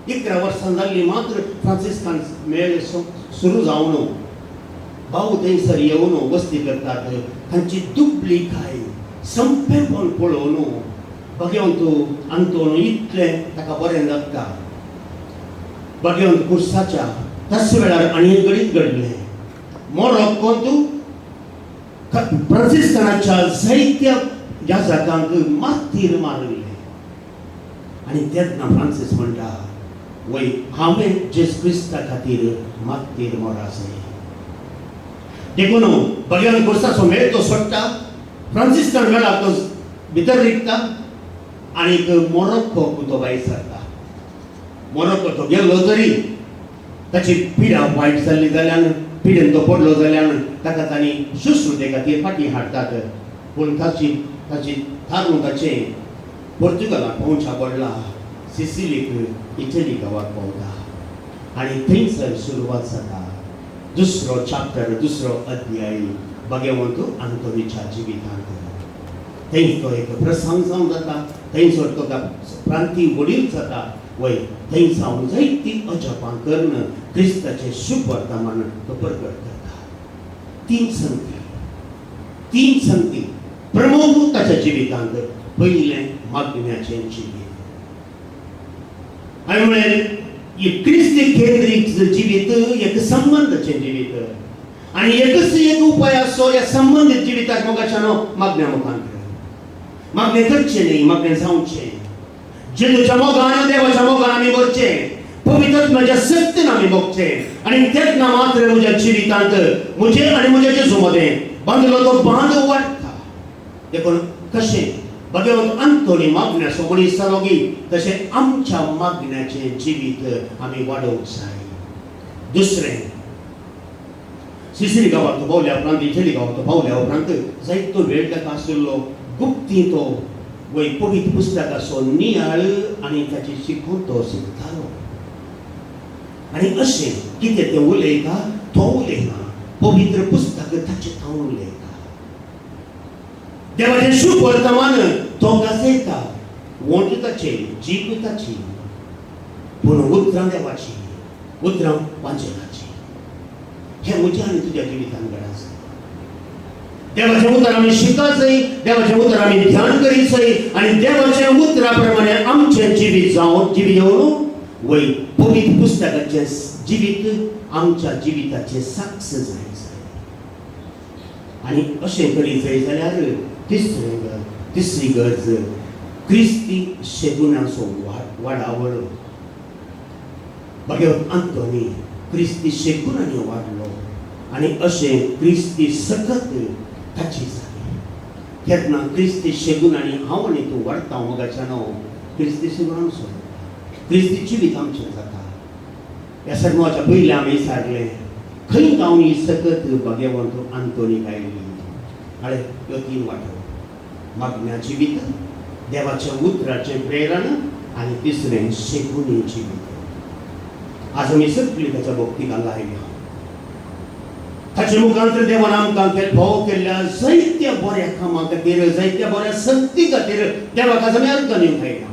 11 वर्सां जाल्ली मात्र फ्रांसिस्कान मेळ सुरू जावन भाव थंयसर येवन वस्ती करतात. तांची दुबळी काय संपेपण पळोवन भगवंत आंतोन इतलें ताका बरें लागता. भगवंत क्रुसाच्या तस वेळार आनी एक घडीत घडलें. मोरोक्कोंत फ्रांसिस्कानाच्या जायत्या याजकांक मातीर मारले. आनी तेन्ना फ्रांसीस म्हणटा, वय हांवें जेजू क्रिस्ता खातीर मातीर मरा जाय. देखून भगवंत क्रुसाचो मेळ तो सोडटा. फ्रांसिस्कान मेळाक तो भितर रिकता आनी मोरोक्कोक तो भायर सरता. मोरोक्को तो गेलो तरी ताची पिडा वायट जाल्ली जाल्यार, पिडेन तो पडलो जाल्यार ताका तांणी शुश्रुते खातीर फाटीं हाडटात. पूण ताची थारनुकाचें पोर्तुगालाक पोवच्या पडला. सिसिलीक इटली गांवाक पावता आनी थंयसर सुरवात जाता दुसरो चॅप्टर, दुसरो अध्याय भगवंत आंतोनीच्या जिवितांत. थंय तो एक प्रसंग जावन जाता. थंयसर तो प्रांती वडील जाता. वय थंय सावन जायती अजपां करून क्रिस्ताचें शुभ वर्तमान तो प्रकट करता. तीन संगती प्रमुख ताच्या जिवितांत. पयलें मागण्याचें जिवीत. हांवें म्हळें क्रिस्ती केंद्रीत जिवीत एक संबंधाचें जिवीत. आनी एकच एक उपाय आसो ह्या संबंधीत जिविताक मोगाच्यान मागण्या मुखांत. मागणें करचें न्ही, मागणें जावचें. जेजूच्या मोगान देवाच्या मोगान आमी मरचें. पवित्रत्वाच्या सत्यान आमी मोगचें. आनी तेन्ना मात्र म्हज्या जिवितांत म्हजे आनी म्हज्या जेजू मदें बांदलो तो बांद वाडटा. देखून कशें भगवंत आंतोनी मागण्याचो मनीस जालो गी तशें आमच्या मागण्याचें जिवीत आमी वाडोवंक जाय. दुसरें, सिसिरी गांवात तो पावल्या उपरांत इचेली गांवात तो पावल्या उपरांत जायतो वेळ ताका आशिल्लो गुप्ती तो वय पवित्र पुस्तकाचो नियाळ आनी ताची शिकवण तो शिकतालो आनी अशें कितें तें उलयता तो उलयना पवित्र पुस्तक ताचे हांव उलयता देवाचें शुभ वर्तमान तो गाजयता वोंट ताचे जीब ताची पूण उतरां देवाची उतरां वांचनाची हे म्हज्या आनी तुज्या जिवितांत घडा देवाचें उतर आमी शिकत जाय देवाचें उतर आमी ध्यान करीत जाय आनी देवाचें उतरा प्रमाणे आमचें जिवीत येवन वय पवित्र पुस्तकाचें जिवीत आमच्या जिविताचें साक्ष जाय आनी अशें करीत जाय जाल्यार तिसरी गरज क्रिस्ती शेगुनाचो वाडावळ भगवंत आंतोनी क्रिस्ती शेगुनांनी वाडलो आनी अशें क्रिस्ती सकत ताची जाली तेन्ना क्रिस्ती शेगुनांनी हांव आनी तूं वाडटा मोगाच्या नांव क्रिस्ती शेगुनाचो क्रिस्ती जिवीत आमचें जाता ह्या सर्माच्या पयलीं आमी सांगलें खंय गांवनी सकत भगवंत आंतोनी गायली आळे ह्यो 3 वाटो मागण्या जिवीत देवाच्या उतराचें प्रेरण आनी तिसरें शेगुनी जिवीत आज आमी सगळीं ताच्या भोवती लायल्या ताचे मुखांतर देवान आमकां फोव केल्ल्या जायत्या बऱ्या कामां खातीर जायत्या बऱ्या संगती खातीर देवाक आज आमी अर्थ दिवंक आयल्या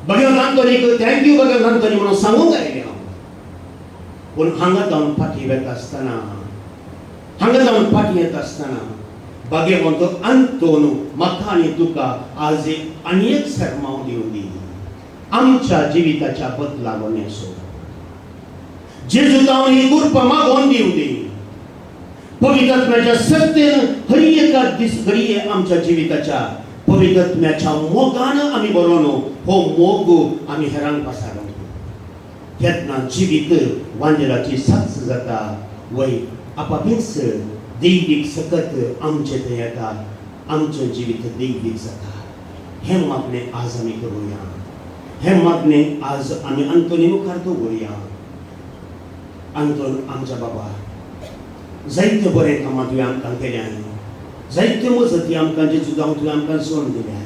भगवंत आंतोनीक थँक्यू भगवंत आंतोनी म्हणून सांगूंक आयल्या पूण हांगा जावन फाटी येता आसतना भगवंत आंतोन म्हाका आनी तुका आज आनी एक सरमाव दिवन दी आमच्या जिविताच्या बदलावण्याचो जेजू जावन ही कृपा मागोवन दिवं दी पवित्र आत्म्याच्या सत्तेन हर एका घडये आमच्या जिविताच्या पवित्र आत्म्याच्या मोगान आमी बरोवन हो मोग आमी हेरांक पसारूंक तेन्ना जिवीत वांजेलाची साक्ष जाता वय आपापीच दैवीक सकत आमचे थंय येता आमचें जिवीत दैवीक जाता हें मागणें आज आमी करुया हें मागणें आज आमी आंतोनी मुखार दवरुया आंतोन आमच्या बाबा जायते बरें कामां तुवें आमकां केल्यां जायत्यो मजती आमकां जेजू जावन तुवें आमकां सोडून दिल्या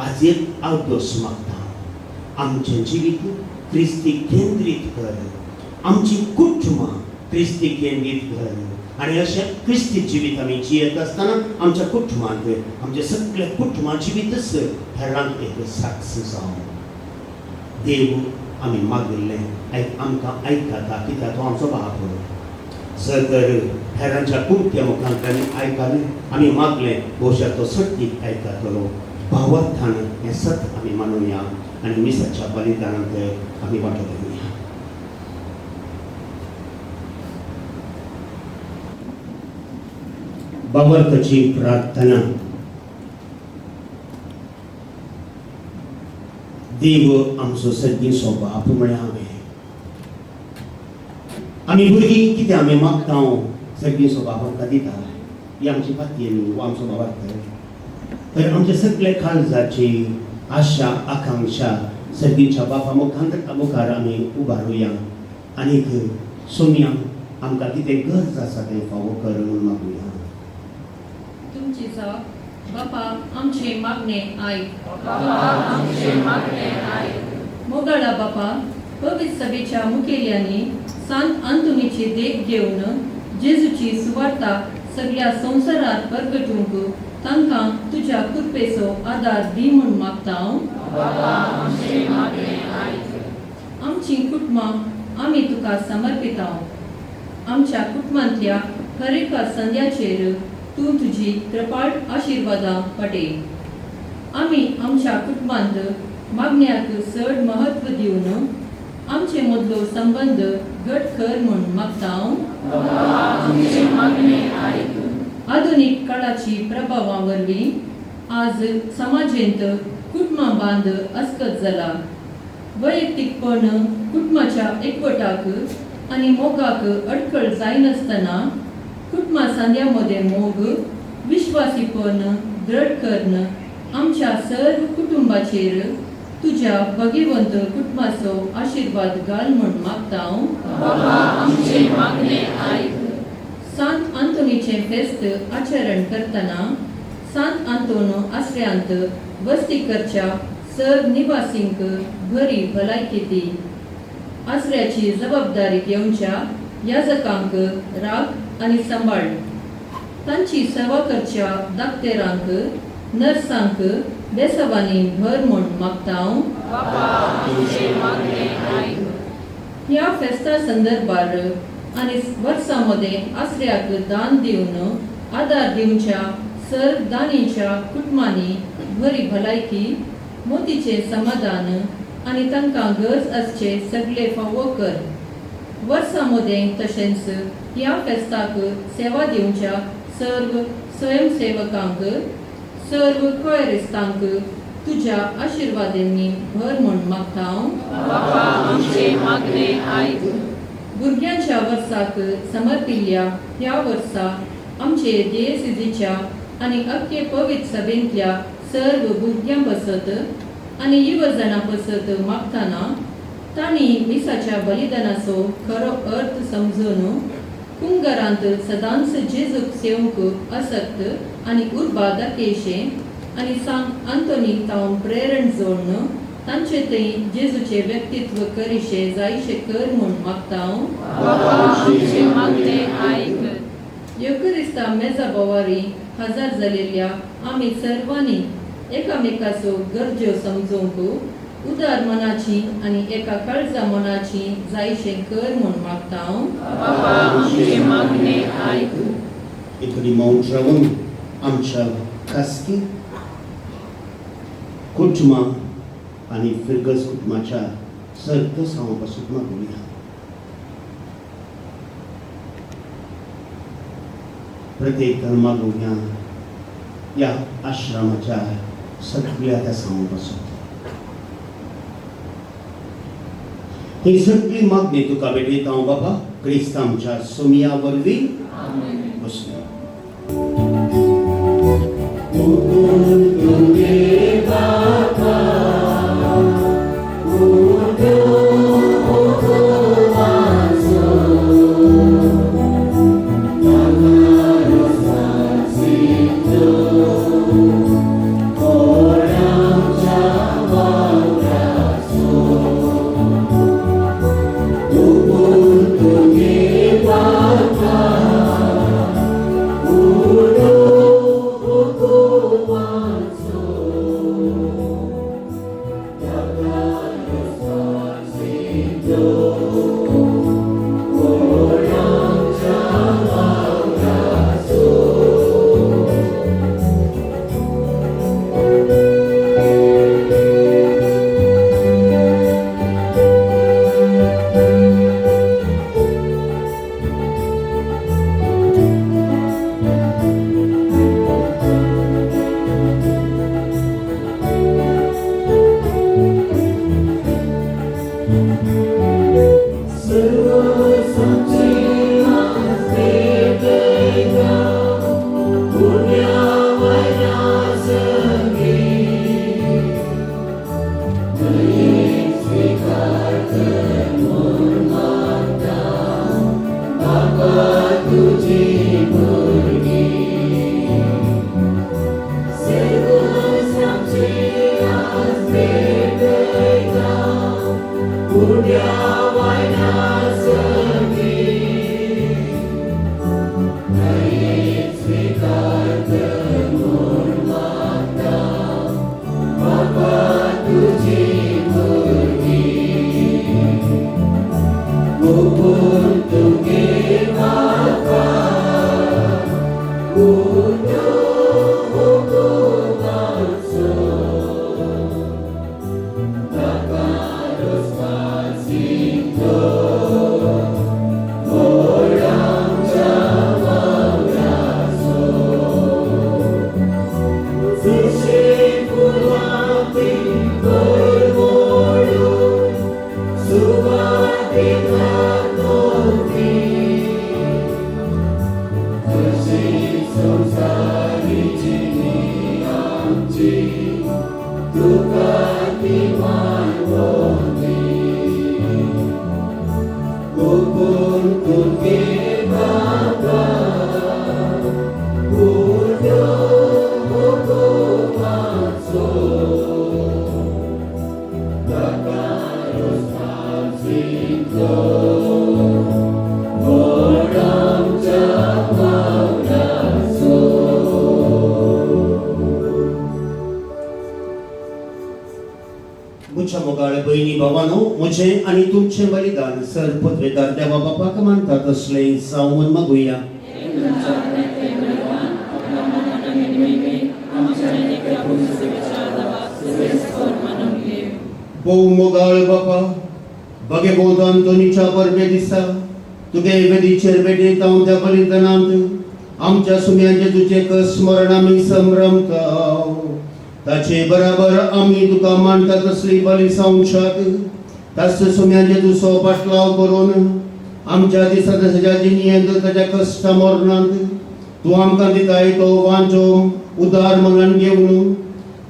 आज एक अवदोस मागता आमचें जिवीत क्रिस्ती केंद्रीत कर आमची कुटुंबां क्रिस्ती केंद्रीत कर आनी अशें क्रिस्ती जिवीत आमी जियेत आसतना आमच्या कुटुंबांत आमच्या सगळ्या कुटुंबा जिवीतच हेरांक एक साक्ष जावं देव आमी मागिल्लें आमकां आयकता कित्याक तो आमचो बाप जर तर हेरांच्या कुडक्या मुखांतल्यान आयकलें आमी मागलें भोवशा तो सत्तीक आयकतलो भावार्थान हें सत आमी मानूया आनी मिसाच्या बलिदानांत आमी वांटो घेवया भावार्थाची प्रार्थना देव आमचो सद्दीचो बाप म्हळ्यार आमी भुरगीं कितें आमी मागता सद्दीचो बाप आमकां दिता ही आमची पातये न्ही वो आमचो भावार्थ तर आमचे सगळे काळजाची आशा आकांक्षा सद्दीच्या बापा मुखार आमी उबारुया आनीक सोम्या आमकां कितें गरज आसा तें फावो कर म्हणून मागुया तुमची जाप बापा आमचे मागणे आयक मोगाळा बापा पवित्र सभेच्या मुखेल्यांनी सांत आंतोनीची देख घेवन जेजूची सुवार्ता सगळ्या संवसारांत परगटूंक तांकां तुज्या कृपेचो आदार दी म्हूण मागता आमची कुटुंबां आमी तुका समर्पिता आमच्या कुटुंबांतल्या खरेका संध्याचेर तूं तुजी कृपाळ आशिर्वादां पडय आमी आमच्या कुटुंबांत मागण्याक चड महत्व दिवन आमचे मदलो संबंध घट कर म्हूण मागता आधुनीक काळाची प्रभावा वरवीं आज समाजेंत कुटुंबां बांद अस्कत जाला वैयक्तीकपण कुटुंबाच्या एकवटाक आनी मोगाक अडखळ जायनासतना कुटुंबा सांद्या मदें मोग विश्वासीपण दृढ करून आमच्या सर्व कुटुंबाचेर तुझ्या भगिवंत कुटुंबाचो आशीर्वाद घाल म्हूण मागता सांत आंतोनीचे फेस्त आचरण करतना सांत आंतोनो आश्रयांत वस्ती करच्या सर्व निवासींक बरी भलायकी दी. आसऱ्याची जबाबदारी घेवच्या याजकांक राख आनी सांबाळ. तांची सेवा करच्या दाक्तेरांक नर्सांक बेसवानी भर म्हूण मागता ह्या फेस्ता संदर्भार आनी वर्सांमध्ये आसऱ्याक दान दिवन आदार दिवच्या सर्व दानीच्या कुटुंबांनी बरी भलायकी, मोतीचे समाधान आनी तांकां गरज आसचे सगळे फावो कर. वर्सांमध्ये तशेंच ह्या फेस्ताक सेवा दिवच्या सर्व स्वयंसेवकांक सर्व कोयरिस्तांक तुझ्या आशीर्वादांनी भर म्हूण मागता भुरग्यांच्या वर्साक समर्पिल्ल्या ह्या वर्सा आमचे देयसिजीच्या आनी अख्खे पवित्र सभेंतल्या सर्व भुरग्यां बसत आनी युवजनां बसत मागतना तांणी मिसाच्या बलिदानाचो खरो अर्थ समजून कुंगरांत सदांच जेजूक सेवंक आसक्त आनी उर्बा दाखयशें आनी सांत आंतोनी तावन प्रेरण जोडन तांचे थंय जेजूचे व्यक्तित्व करिशे जायशे कर म्हूण मागता युकरिस्ता मेजा बोवारी हजर जालेल्या आमी सर्वांनी एकामेकाचो गरजो समजूंक उदार मनाची आनी एका काळजा मनाची जायशे कर म्हूण मागता इतली मौन रावून आमच्या खासगी कुटुंबा आनी फिरगस कुटुंबाच्या सर्त सांगपासून मागुया. प्रत्येक धर्मागुण्या या आश्रमाच्या सगळ्या त्या सांगपासून ही सगळी मागणी तुका भेटयता हांव बाबा क्रिस्त आमच्या सोमिया वरवीं बसलो. Tuhan मुझ्या मोगाळ बहिणी भावानो, मुझे आणि तुमचे बलिदान सरपदवेदार देवा बापाक मानतात असले सावून मागूया. भोव मोगाळ बापा, बगे बोधान तोनीच्या बरबे दिसा तुगे वेदीचेर भेटेत हांव त्या बलिदानांत आमच्या सुम्या जेजूचे स्मरण आमी संभ्रमताव. ताचे बराबर आमी तुका मानतात असली बली संशात तास सुम्या जेजूचो पाटलाव करून आमच्या दिसा ताच्या जिणेंत ताच्या कश्ट मरणांत तूं आमकां दिताय तो वांचो उदार मरण घेवन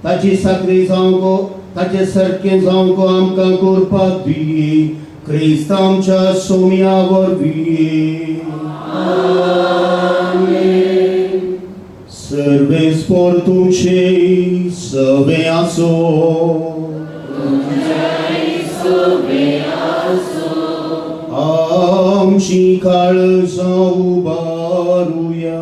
ताची साखरी जावंको ताचे सारकें जावंको आमकां करपाक दी. क्रिस्त आमच्या सोम्या वरवीं. सर्वेस्पर तुमचे सवे आसो. आमची काळजां उबारुया.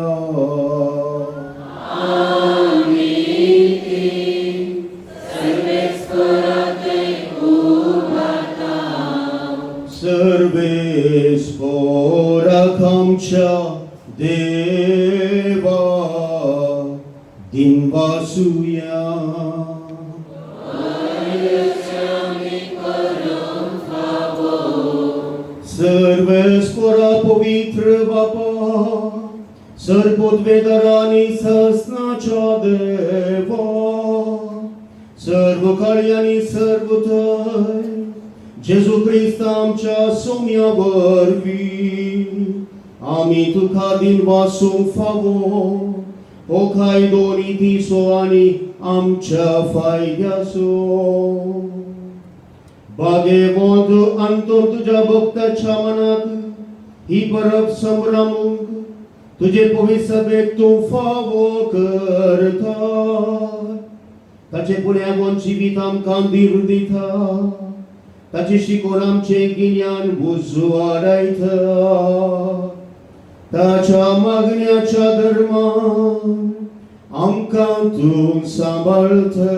सर्वेस्पराक आमच्या देवा दिनवासुया. सर्वेस्परा पवित्र बापा, सर्वोद्वेदरानी सस्नाच्या देवा, सर्व काळी आणि सर्वथय जेजू ख्रिस्त आमच्या सोम्या वरवीं आमी तुका दिनवासूंक फावो. हो खाय दोनी दिसो आनी आमच्या फायद्याचो. भाग्यवंत अंतोन तुझ्या भक्ताच्या मनात ही परब संभ्रमूंक तुझे पवित्र सभेक तूं फावो करता. ताचे पुण्यागोन जिवीत आमकां दीर दिता. ताची शिकोन आमचे गिन्यान बुजू वाडयता. ताच्या मागण्याच्या धर्मान आमकां तूं सांबाळता.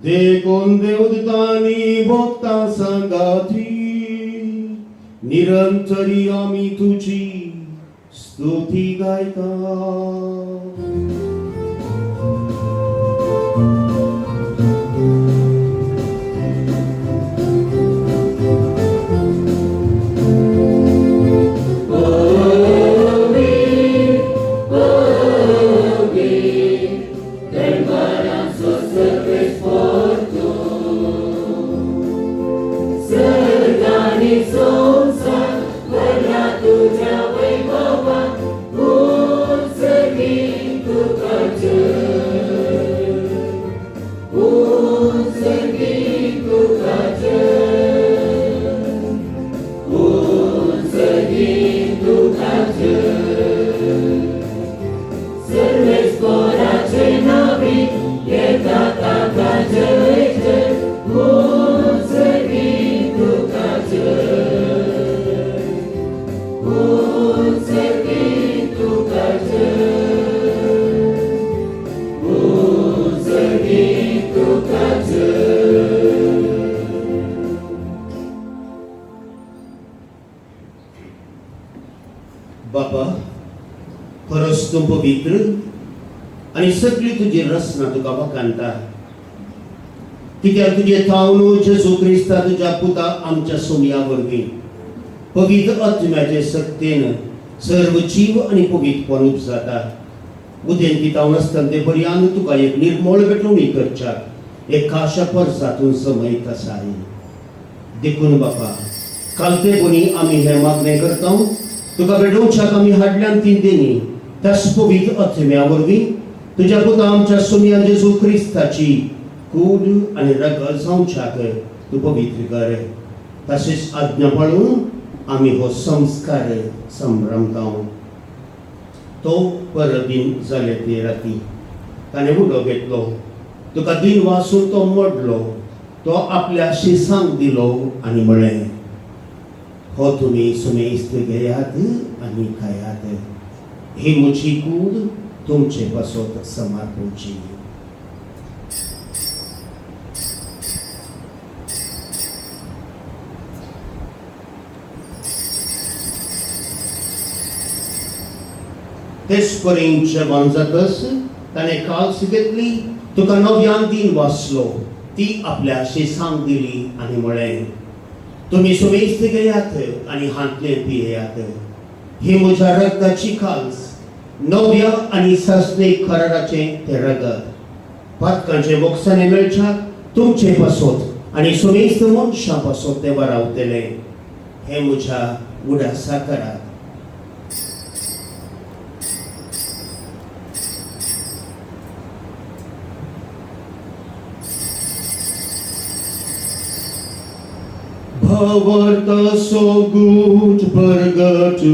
देखून देवदूतांनी भक्तां सांगाती निरंतरी आमी तुजी स्तुती गायता. बापा, खरोच तूं पवित्र आनी सगळी तुजी रचना तुका वखाणटा. कित्याक तुजे थावन जेजू क्रिस्ता तुज्या पुता आमच्या सोम्या वरवीं पवित्र आत्म्याचे सक्तीन सर्व जीव आनी पवित्रपण उपजाता. उदेंती थावन आसतना ते पर्यान तुका एक निर्मळ भेटवणी करच्याक एक खाशा परसातून समयत आसाय. देखून बापा, कालतेपणी आमी हे मागणें करता. तुका भेटोवच्याक आमी हाडल्यान तीन दिनी त्याच पवित्र आत्म्या वरवीं तुज्या पुता आमच्या सोम्या जेजू क्रिस्ताची कूड आणि रगत जावच्याक तूं पवित्र कर. तशेंच आज्ञा पाळून आमी हो संस्कार संभ्रमता. तो परबीन जाले ते राती ताणें उडो घेतलो. तुका दिन वासून तो मोडलो. तो आपल्या शिसांक दिलो आनी म्हळें, हो तुमी सुमेस्त घेयात आनी खायात. ही म्हजी कूड तुमचे पासत समर्पूची. तेच परीन जेवण जातस ताणें काल्स घेतली. तुका नव्यान दिन वाचलो. ती आपल्या शिसांक दिली आनी म्हळें, तुमी सुमेस्त घेयात आनी हातले पियेयात. ही म्हज्या रगताची काल्स, नव्या आनी सस्तेक कराराचे ते रगत. पातकांचे मोक्षाने मेळच्याक तुमचे पासत आनी सुमेस्त मनशां पासत ते वारावतले. हे म्हज्या उडासा करात. Havarta so gut purgatoria.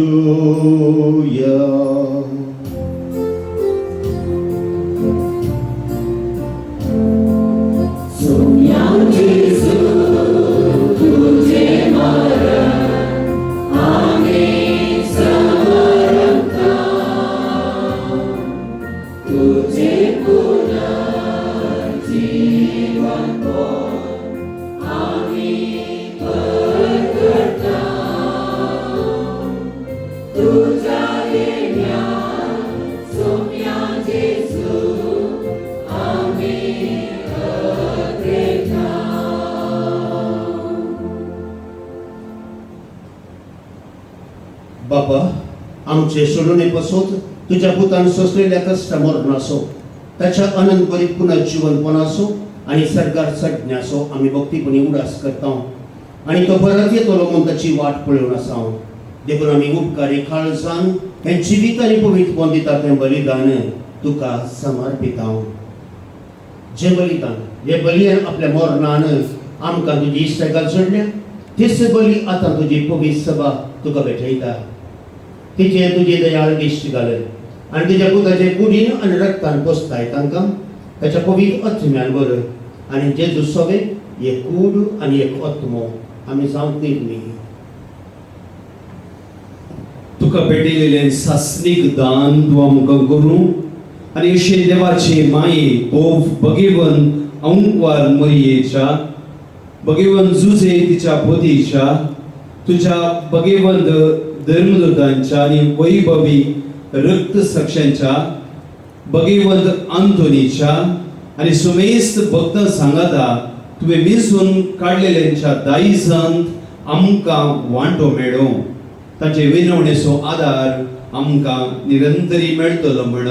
Sumya Jesu, tujhe maran, amin samaranta, tujhe punar jivan ko, amin. बापा, आमचे सोडूने पासत तुझ्या पुतान सोसलेल्या कष्ट मरणासो, ताच्या अनंत बरीत पुनर्जीवनपणासो आणि सरकार सज्ञासो आम्ही भक्तीपणी उडास करता आणि तो परत येतलो म्हणून ताची वाट पळोवन आसा. देखून आम्ही उपकारी काळजान हे जिवीत आणि पवित्रपण दिता तें बलिदान तुका समर्पिता. जे बलिदान, जे बलियन आपल्या मरणान आमकां तुजी इश्टायकाल जोडल्या, तीच बली आतां तुजी पवित्र सभा तुका भेटयता. तिचे तुजे दयाळ दिश्ट घाल आणि तुज्या पुताचे कुडीन आणि रक्तान पोसताय तांकां ताच्या पवित्र आत्म्यान बर. आणि जेजू सवे एक कूड आणि एक आत्मो आमी जावंक न्ही. तुका भेटिल्लें सासणीक दान तूं आमकां करूं आनी अशे देवाचे माये बोव भगिवन अंकवार मरियेच्या, भगिवन जुजे तिच्या पोतीच्या, तुझ्या भगिवंत धर्मदूतांच्या आणि वैभवी रक्त साक्षांच्या, भगिवंत आंतोनीच्या आणि सुमेस्त भक्त सांगाता तुवें मिसून काडलेल्यांच्या दायजांत आमकां वांटो मेळो. ताचे विनवणेचो आदार आमकां निरंतरी मेळटलो म्हण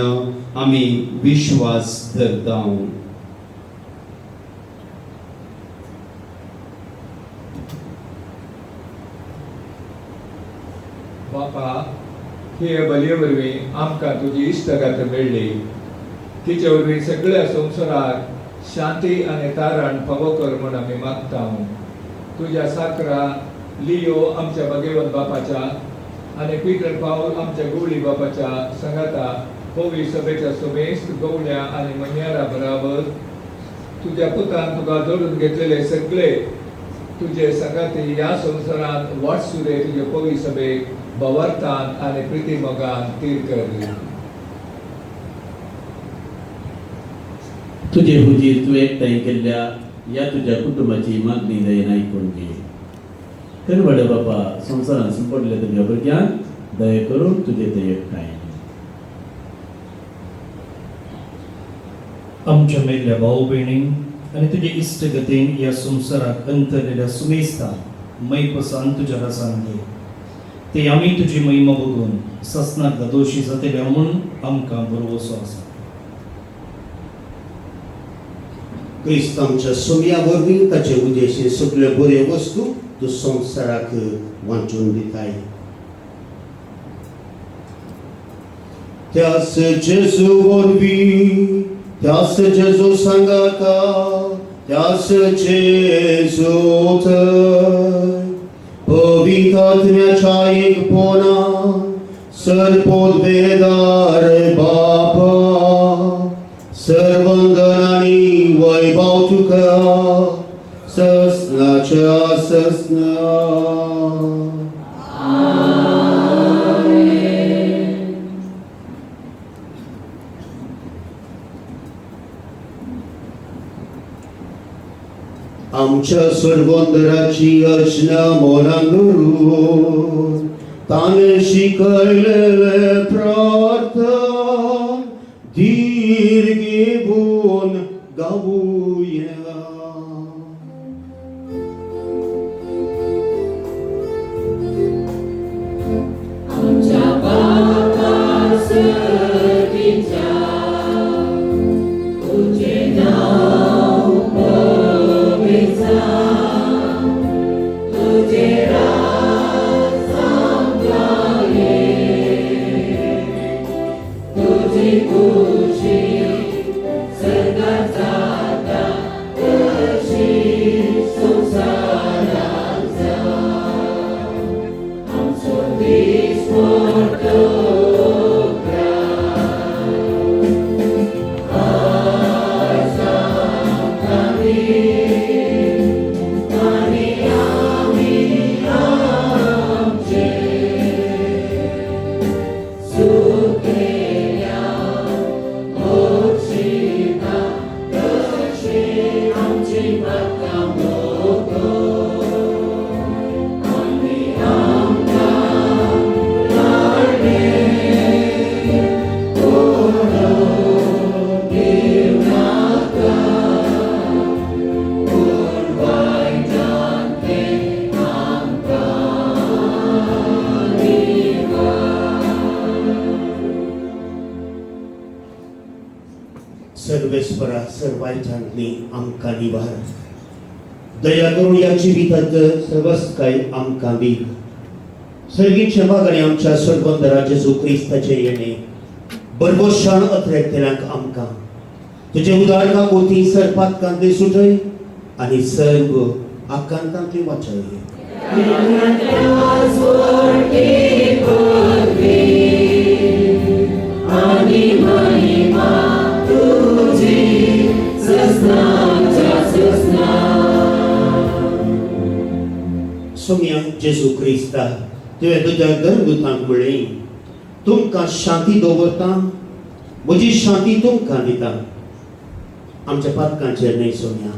आमी विश्वास धरता. बापा, हे बलये वरवीं आमकां तुजी इश्टगात मेळ्ळी. तिचे वरवीं सगळ्या संवसाराक शांती आनी तारण फावो कर म्हूण आमी मागता. तुज्या साकरा लियो आमच्या भगिवन बापाच्या आनी पीटर पाऊल आमच्या गवळी बापाच्या संगाता पवी सभेच्या सुमेस्त गवळ्या आनी मनियारा बराबर तुज्या पुतान तुका जोडून घेतलेले सगळे तुझे संगाती ह्या संवसारांत वाटसुरे तुजे पवी सभेक भवार्थान आनी प्रिती मोगान तीर कर. तुझे हुजीर तू एकठांय केल्ल्या या तुझ्या कुटुंबाची मागणी दयेन आयकून घे. करवडे बापा, संवसारांत संपडल्या तुज्या भुरग्यांक दये करून तुजे ते एकठांय. आमच्या मेल्ल्या भाऊ भयणींक आनी तुजे इश्टगतीन ह्या संवसाराक अंतरलेल्या सुमेस्तांक मैपसान तुज्या रसान घे. ते आमी तुजी महिमा बघून ससनाक दोशी जातल्या म्हणून आमकां भरवसो आसा. क्रिस्तांच्या सोम्या वरवीं ताचे उदेशी सगळ्यो बऱ्यो वस्तू तूं संवसाराक वांटून दिताय. त्याच जेजू वरवीं त्यास जेजू सांगाका त्यास जेजू पवित्र आत्म्याच्या एक पोना सर्पोद्वेदार बापा सर्वंदनानी वैभव तुका ससनाच्या ससना आमच्या सर्वोंदराची अर्चना मोलांगरून ताने शिकवलेले प्रार्थना धीर घेऊन गाऊया. आमच्या बापा सर्वीच्या तुझे नाव पवित्र तुझे राज सांगाये तुझी खुशी सगळ्यात जाता तशी संसारात जा. आमचो दीस मोठो सर्वेस्परा सर्वांच्यानी आमकां निवार दया करून या जिवितात सर्वच काय आमकां दी. सर्गीच्या भागाने आमच्या सर्वंदरा जेजू क्रिस्ताचे येणे बरबोशान अत्रेक्तेल्यांक आमकां तुझे उदारका कोती सर्पात कांदे सुटय आणि सर्व आकांतांतली वाचय. आणि महिमा तुझी ससनाच्या ससना. सोम्या जेजू क्रिस्ता तुवें तुज्या धर्मदूतांक म्हणलें तुमकां शांती दवरता म्हजी शांती तुमकां दिता. आमच्या पातकांचेर न्हय सोम्या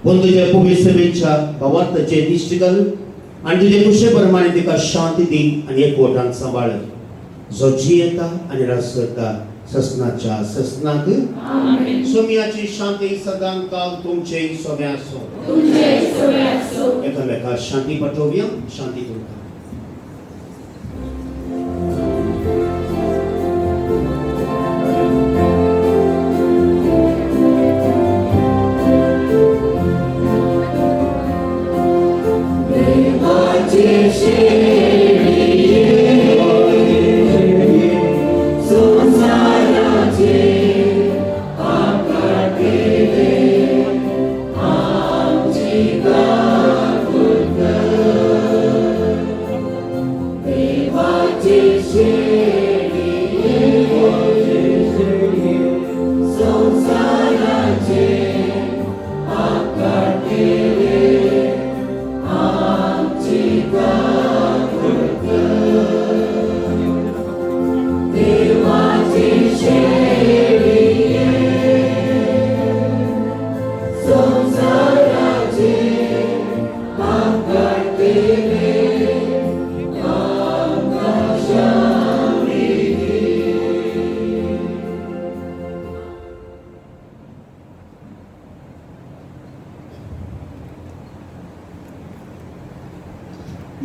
पूण तुज्या पवित्र सभेच्या भावार्थाचे दिश्ट घाल आनी तुजे कुशे प्रमाणे तिका शांती दी आनी एकवटान सांबाळ जो जियेता आनी रास करता ससनाच्या ससनाक. सोम्याची शांती सदां काल तुमचे सोम्या आसूं. एकामेकां शांती पाठोवया. शांती तुमकां.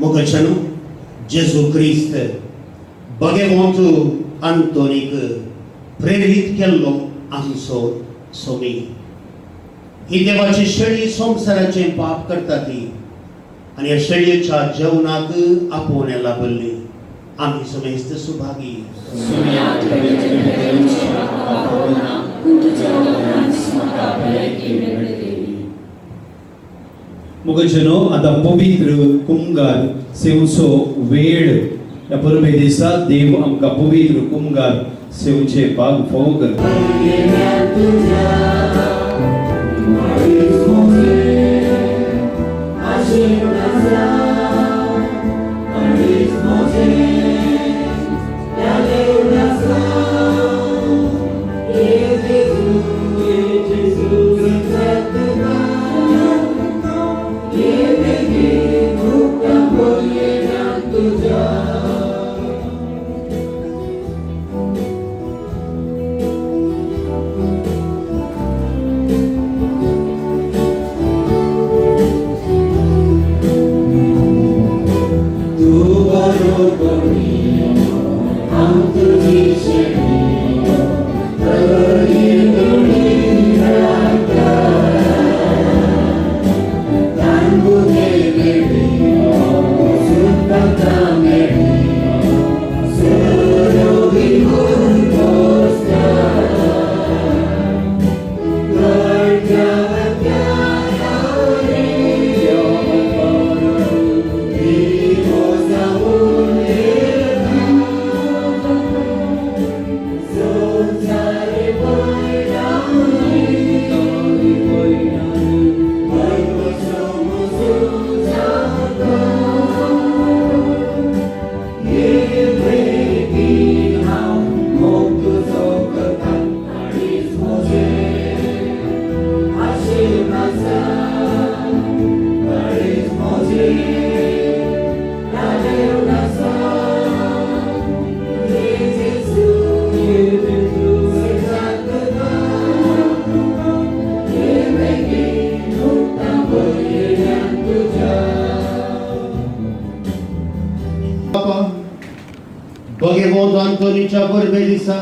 Mogăceanu, Jesu Christ, भगवंतू आंतोनीक प्रेरीत केल्लो आमचो सोमी. ही देवाची शेळी संसाराचे पाप करता ती आनी ह्या शेळयेच्या जेवणाक आपोवण्या लाभल्ली. आमी समेस्त सुभागी. तुझ्या मुगजनो आता पवित्र कुंगार सेवचो वेळ या परमे दिसा देव आमकां पवित्र कुंगार सेवचे पाग फोव करता भगेवंत आंतोनीच्या परबे दिसा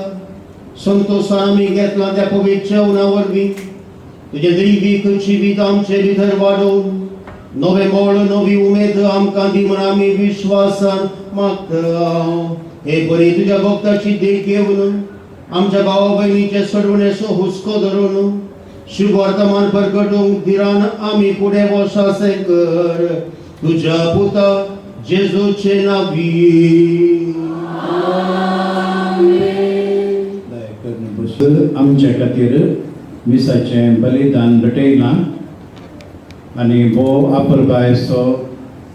संतोषान आमी घेतला त्या पवित्र जेवणा वरवीं तुजे दैवीक जिवीत आमचे भितर वाडोवन नवे मोळ नवी उमेद आमकां दी म्हण आमी विश्वासान मागता हे बरी तुज्या भक्ताची देख घेवन आमच्या भावा भयणीचे सडवणेचो हुस्को धरून शुभ वर्तमान प्रकटूंक धिरान आमी फुडें वशासे कर तुज्या पुता जेजूचे नांवी आमच्या खातीर मिसाचें बलिदान घटयलां आनी भोव आपुरबायेचो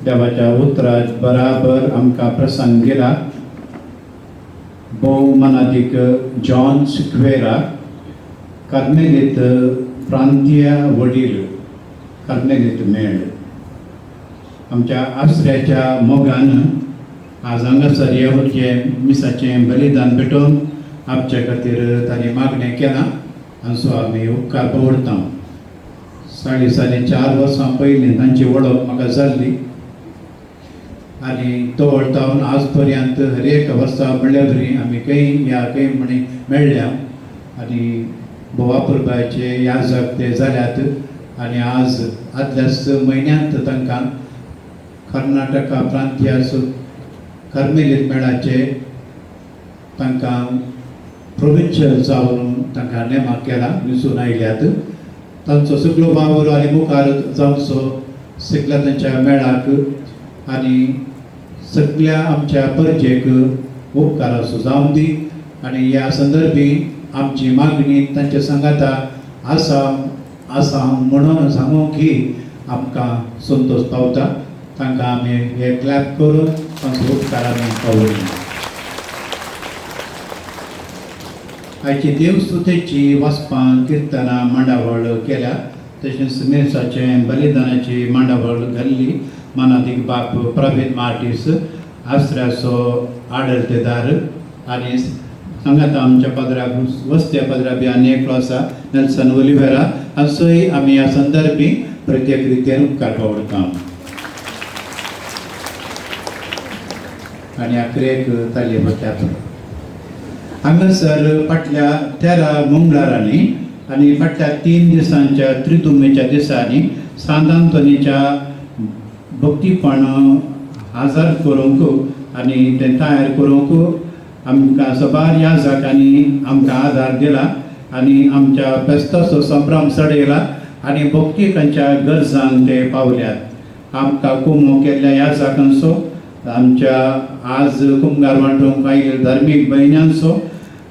देवाच्या उतरात बराबर आमकां प्रसंग केला भोव मनादीक जॉन सिक्वेरा कार्मेलीत प्रांतीय वडील कार्मेलीत मेळ आमच्या आसऱ्याच्या मोगान आज हांगासर येवचे मिसाचें बलिदान भेटोवन आमचे खातीर ताणें मागणें केलां हांचो आमी उपकार दवरता 4.5 वर्सां पयलीं तांची वळख म्हाका जाल्ली आनी तो वळतावन आज पर्यंत हर एक वर्सा म्हणल्या तरी आमी खंय म्हणी मेळ्ळ्या आनी भोवा पुरबायचे याजक ते जाल्यात आनी आज आदल्याच म्हयन्यांत तांकां कर्नाटका प्रांत्याचो कार्मेलीत मेळाचे तांकां प्रोविन्शियल जावन तांकां नेमाक केला दिसून आयल्यात तांचो सगळो वावर आनी मुखार जावचो सगळ्या तांच्या मेळाक आनी सगळ्या आमच्या परजेक उपकाराचो जावन दी आनी ह्या संदर्भी आमची मागणी तांच्या सांगाता आसा म्हणून सांगूंक ही आमकां संतोश पावता तांकां आमी हे क्लॅप करून तांचो उपकार आमी पावयता आयची देवस्तुतेची वाचपां किर्तनां मांडावळ केल्या तशेंच मिरसाचें बलिदानाची मांडावळ घाल्ली मानादीक बाप प्रवीण मार्टीस आसऱ्याचो आडरतेदार आनी सांगाता आमच्या पदराक वस्त्या पदरा बी आनी एकलो आसा नेल्सन ओलिवेरा हांचोय आमी ह्या संदर्भी प्रत्येक रितीन उपकार पावयता आनी आखरेक ताली बत्यात हांगासर फाटल्या 13 मंगळारांनी आनी फाटल्या 3 दिसांच्या त्रितुमेच्या दिसांनी सांत आंतोनीच्या भक्तीपण आजार करूंक आनी ते तयार करूंक आमकां सबार याजकांनी आमकां आदार दिला आनी आमच्या फेस्ताचो संभ्रम सडयला आनी भक्तीकांच्या गरजांक ते पावल्यात. आमकां कुमो केल्ल्या ह्या जागांचो, आमच्या आज कुमगार वांटूंक आयिल्ल्या धार्मीक भयण्यांचो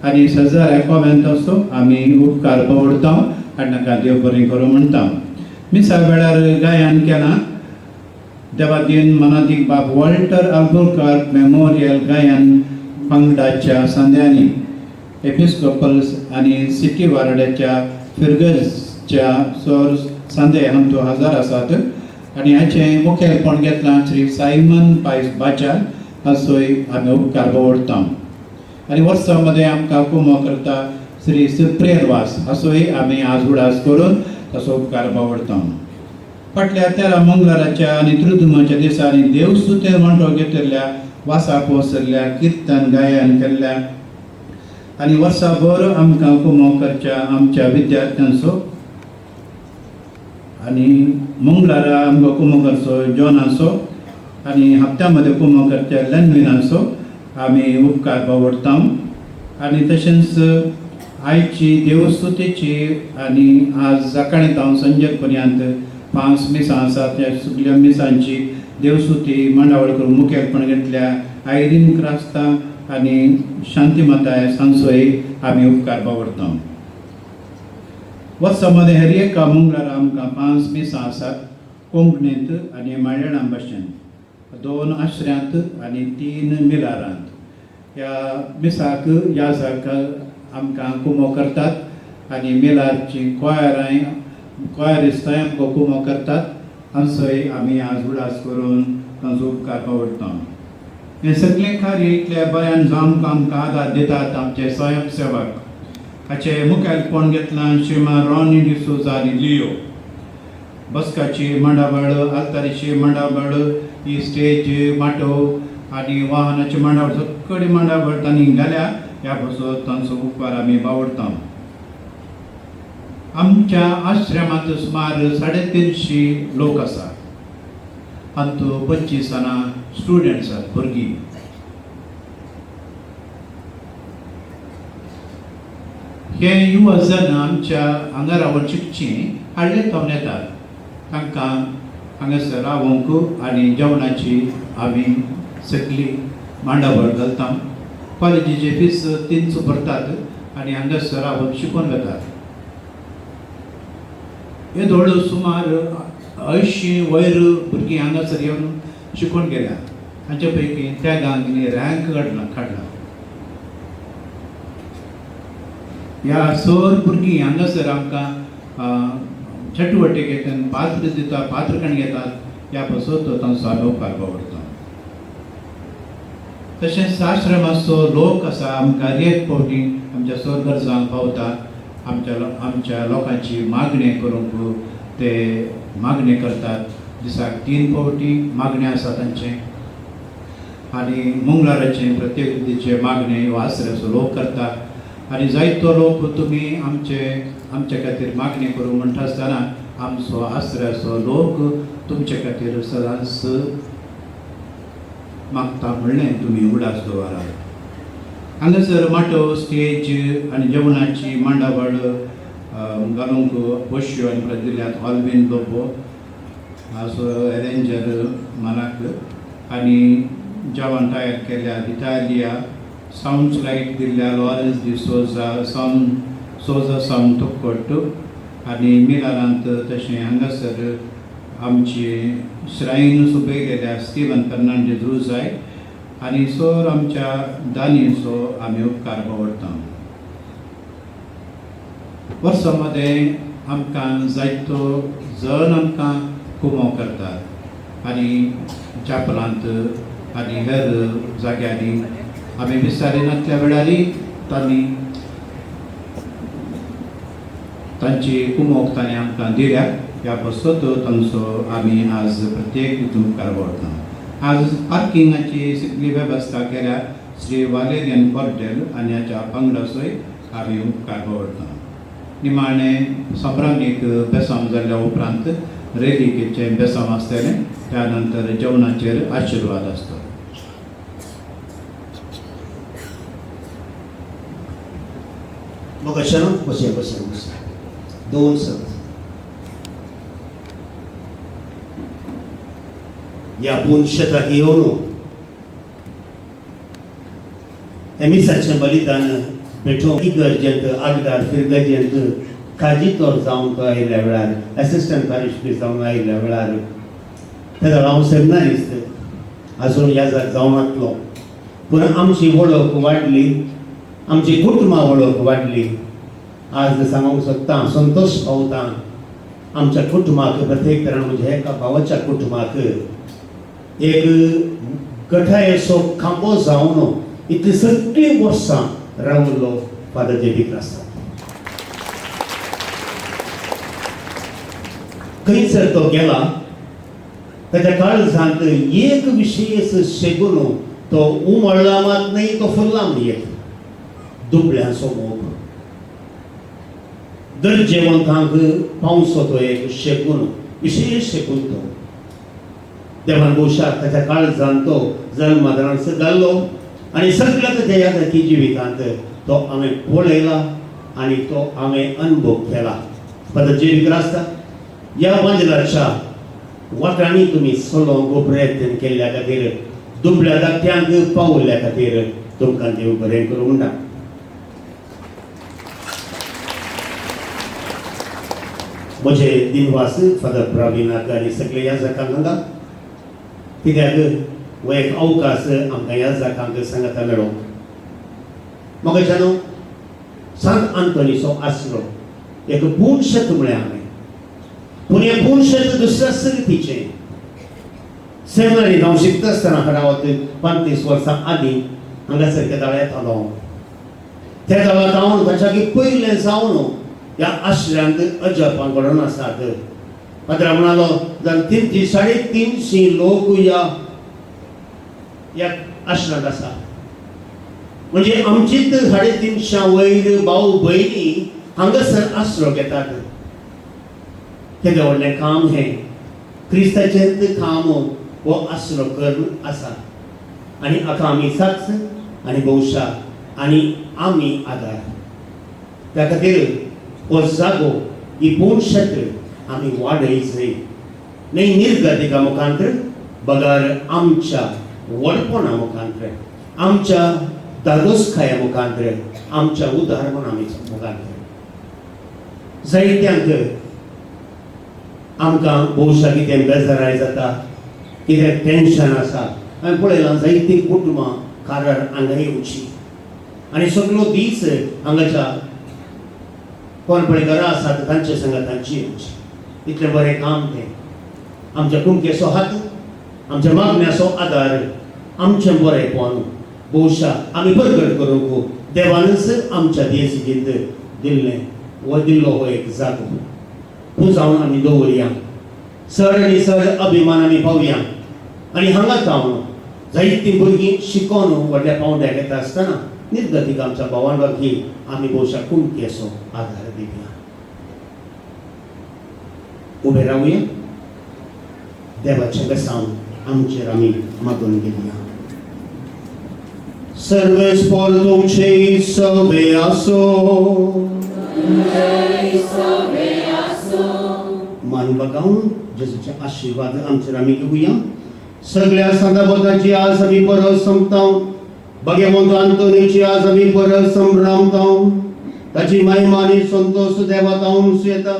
आनी सजाऱ्या कोव्यांताचो आमी उपकार भोगता आनी ताका देव बरें करूं म्हणटा. मिसा वेळार गायन केलां देवादीन मनादीक बाब वॉल्टर आल्बुकर्क मेमोरियल गायन पंगडाच्या संध्यांनी एपिस्कोपल्स आनी सिटी वार्डाच्या फिर्गर्सच्या सोर संदे हांचो हजर आसात आनी हाचें मुखेलपण घेतलां श्री सायमन पायस बाचार हाचोय आमी उपकार भोगता. आनी वर्सां मध्ये आमकां कुमो करता श्री सुप्रियर वास हाचोय आमी आज उडास करून ताचो उपकार भोगता. फाटल्या 13 मंगळाराच्या आनी त्रुदुमाच्या दिसांनी देवस्तुतेर वांटो घेतिल्ल्या वासा पोसल्ल्या किर्तन गायन केल्ल्या आनी वर्साभर आमकां कुमो करच्या आमच्या विद्यार्थ्यांचो आनी मंगळारा आमकां कुमो करचो जॉनाचो आनी हप्त्या मध्ये कुमो करच्या लनविनाचो आमी उपकार भोगता. आनी तशेंच आयची देवस्तुतेची आनी आज सकाळीं तावन संजे पर्यंत 5 मिसां आसात. त्या सगळ्या मिसांची देवस्तुती मंडावळ करून मुखेलपण घेतल्या आयरीन क्रास्ता आनी शांतीमाताय सांचोय आमी उपकार भोगता. वर्सां मध्ये हर एका मंगळारा आमकां 5 मिसां आसात कोंकणींत आनी मल्याळम भाशेन, 2 आश्र्यांत आनी 3 मिलारांत. ह्या मिसाक ह्या जागा आमकां कुमो करतात आनी मिलारची क्वायरिस्तांय आमकां कुमो करतात. हांचोय आमी आज उडास करून तांचो उपकार भोगता. हे सगळे कार्य इतल्या बऱ्यान जावंक आमकां आदार दितात आमचे स्वयंसेवक. हाचे मुखेलपण घेतलां श्रीमान रॉनी डिसोजा आनी लियो. बसकाची मंडावळ, आल्तारीची मंडावळ, ही स्टेज माटो आनी वाहनाची मंडावळ सगळी मंडावळ तांणी घाल्या. ह्या बसत तांचो उपकार आमी बावडटा. आमच्या आश्रमांत सुमार 350 लोक आसा. हातूंत 25 जाणां स्टुडंट्स आसात, भुरगीं. हे युवा जन आमच्या हांगा रावन शिकची हाडले थावन येतात. तांकां हांगासर रावंक आनी जेवणाची आमी सगळी मांडावळ घालता. कॉलेजीचे फीस 300 भरतात आनी हांगासर रावन शिकून घेतात. हे धोड सुमार 80 वयर भुरगीं हांगासर येवन शिकून गेल्या. हांचे पैकी त्या गांवांनी रँक काडला. ह्या सर भुरगीं हांगासर आमकां चटवटिकेंतल्यान पात्र दिता, पात्रकण घेतात. ह्या बसत तांचो आमी उपकार भोगता. तशेंच आश्रमाचो लोक आसा आमकां रेत पावटी आमच्या सर गरजांक पावता. आमच्या लोकांची मागणी करूंक ते मागणी करतात. दिसाक 3 पावटी मागणी आसा तांचे आनी मंगळाराचे प्रत्येक विधीचे मागणी हो आश्रयाचो लोक करता. आनी जायतो लोक तुमी आमचे खातीर मागणी करूं म्हणटा आसतना आमचो आश्रयाचो लोक तुमचे खातीर सदांच मागता म्हणलें तुमी उडास दवरात. हांगासर माटो, स्टेज आनी जेवणाची मांडावळ घालूंक बश्यो आनी परत दिल्यात. हॉलबीन लोबो हाचो अरेंजर मानाक आनी जेवण तयार केल्या इटालिया. साऊंड लायट दिल्ल्या लॉरेन्स डी सोजा साऊंड तोक्कोट आनी मिलारांत. तशें हांगासर आमची श्रायन सोबयलेल्या स्टीवन फर्नांडीस रुजाय आनी सर आमच्या दानीचो आमी उपकार भोगता. वर्सां मध्ये आमकां जायतो जण आमकां कुमो करतात आनी चापलांत आनी हेर जाग्यांनी आमी विचारिनातल्या वेळारी तांची कुमोक तांणी आमकां दिल्या. ह्या बसत तांचो आमी आज प्रत्येक हितून उपकार भोगता. आज पार्किंगाची सगळी वेवस्था केल्या श्री वालेरियन कॉर्टेल आनी हाच्या पंगडाचोय आमी उपकार भोगता. निमाणें संभ्रामीक बेसांव जाल्ल्या उपरांत रेलीकेचें बेसांव आसतलें. त्या नंतर जेवणाचेर आशिर्वाद आसता. Magkasya, basta. Doon sa ह्या पुणशेताक येवन एमिसाचें बलिदान पेटोवंक इगर्जेंत आगदार फिरगजेंत काजी तोर जावन तो आयिल्ल्या वेळार एसिस्टंट पॅरिश प्रीस्ट जावन आयिल्ल्या वेळार तेदो हांव सेमिनारिस्ट आजून याजाक जावनातलो पूण आमची वळख वाडली आमची कुटुंबां वळख वाडली आज सांगूंक सोदता संतोश पावता आमच्या कुटुंबाक प्रत्येक तरान म्हणजे एका भावाच्या कुटुंबाक एक गठायेचो खांबो जावन इतली सगळीं वर्सां रावलो फादर जे क्रास्तांव खंयसर तो गेला ताच्या काळजांत एक विशेष शेगून तो उमळला मात नाही तो फुल्ला येत दुबळ्यांचो मोग दर जेवंतांक पावसो तो एक शेगून विशेष शेगून तो देवान भोवशाक ताच्या काळजांत तो जल्मादारांच घाल्लो आनी सगळ्या ताच्या यादाची जिवितांत तो हांवें पळयला आनी तो हांवें अनुभव केला फादर जे क्रास्तांव ह्या मंदिराच्या वाटांनी तुमी सलोंक प्रयत्न केल्ल्या खातीर दुबळ्या धाकट्यांक पावल्ल्या खातीर तुमकां देव बरें करूं म्हणटा म्हजे दिनवास फादर प्रवीणाक आनी सगळे ह्या जाकांक हांगा कित्याक हो एक अवकाश आमकां ह्या जाकांक सांगता मेळो मोगाच्यान सांत आंतोनीचो आसरो एक पुणशेत म्हळ्यार हांवें पूण हें पुणशेत दुसऱ्या सर्तीचें सेमिनारींत हांव शिकता आसतना रावत 35 वर्सां आदीं हांगासर केदाळ येतालो त्या काळांत हांव ताच्या पयलें जावन ह्या आश्रयांत अजपां घडोवन आसात पाद्रा म्हणालो जाल्यार 350 लोक ह्या आश्रयांत आसा म्हणजे आमचीच 350 वयर भाव भयणी हांगासर आश्रो घेतात केदें व्हडलें काम हें क्रिस्ताचेंच काम हो आश्रो करून आसा आनी हाका आमी साक्ष आनी भौशा आनी आमी आदार त्या खातीर हो जागो ही पुणशेत आमी वाडयचो न्ही निर्गतिका मुखांतर बगार आमच्या वडपणा मुखांतर आमच्या दादोसखाया मुखांतर आमच्या उदाहरणाच्या मुखांतर जायत्यांक आमकां भोवशा कितें बेजाराय जाता कितें टेन्शन आसा हांवें पळयलां जायतीं कुटुंबां कारार हांगा येवची आनी सगळो दीस हांगाच्या कोणपळेकारां आसात तांचे संगतांची येवची इतलें बरें काम तें आमच्या कुमकेचो हात आमच्या मागण्याचो आदार आमचें बरेंपण भोवशा आमी परगट करूंक देवानच आमच्या देसजींत दिल्लें वो दिल्लो हो एक जागो पुजावन आमी दवरया चड आनी चड अभिमान आमी पावया आनी हांगा जावन जायतीं भुरगीं शिकोन व्हडल्या पावंड्याक येता आसतना निर्गतीक आमच्या भावांडाकी आमी भोवशा कुमकेचो आदार दिवया उबे रावया देवाचें बेसांव आमचेर आमी मागून घेवया सर्वेस्पर तुमचे सवे आसो मान बगावन जेजूचे आशीर्वाद आमचेर आमी घेवया सगळ्या सांगाबोधाची आज आमी परस संपताव भगवंत आंतोनीची आज आमी परस संभ्रामताव ताची महिमा आनी संतोष देवातावन येता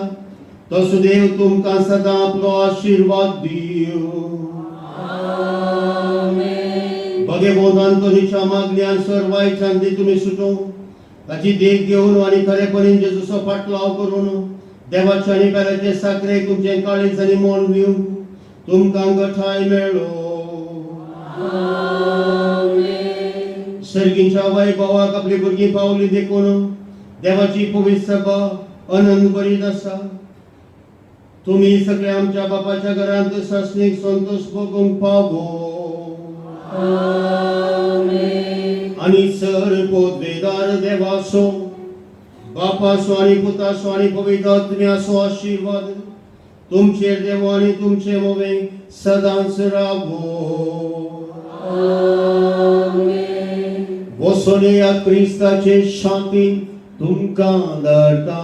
तो सुदेव तुमकां सदां आपलो आशीर्वाद दियो भगवंत आंतोनीच्या मागण्यान सर्वायच्यान ती तुमी सुटो ताची देख घेवन आनी खरेपणीन जेजूचो फाटलाव करून देवाचे आनी पेराचे साखरेक तुमचें काळीज आनी मोल दिवन तुमकां गठाय मेळो सर्गींच्या वैभवाक आपली भुरगीं पावली देखून देवाची पवित्र सभा अनंत बरीत आसा तुमी सगळे आमच्या बापाच्या घरांत सस्नीक संतोष भोगूंक पावो आनी सर पोदवेदार देवाचो बापाचो आनी पुताचो आनी पवित्र आत्म्याचो आशीर्वाद तुमचेर देव आनी तुमचे मोवे सदांच रावो वसोने या क्रिस्ताचे शांतीन तुमकां धाडटा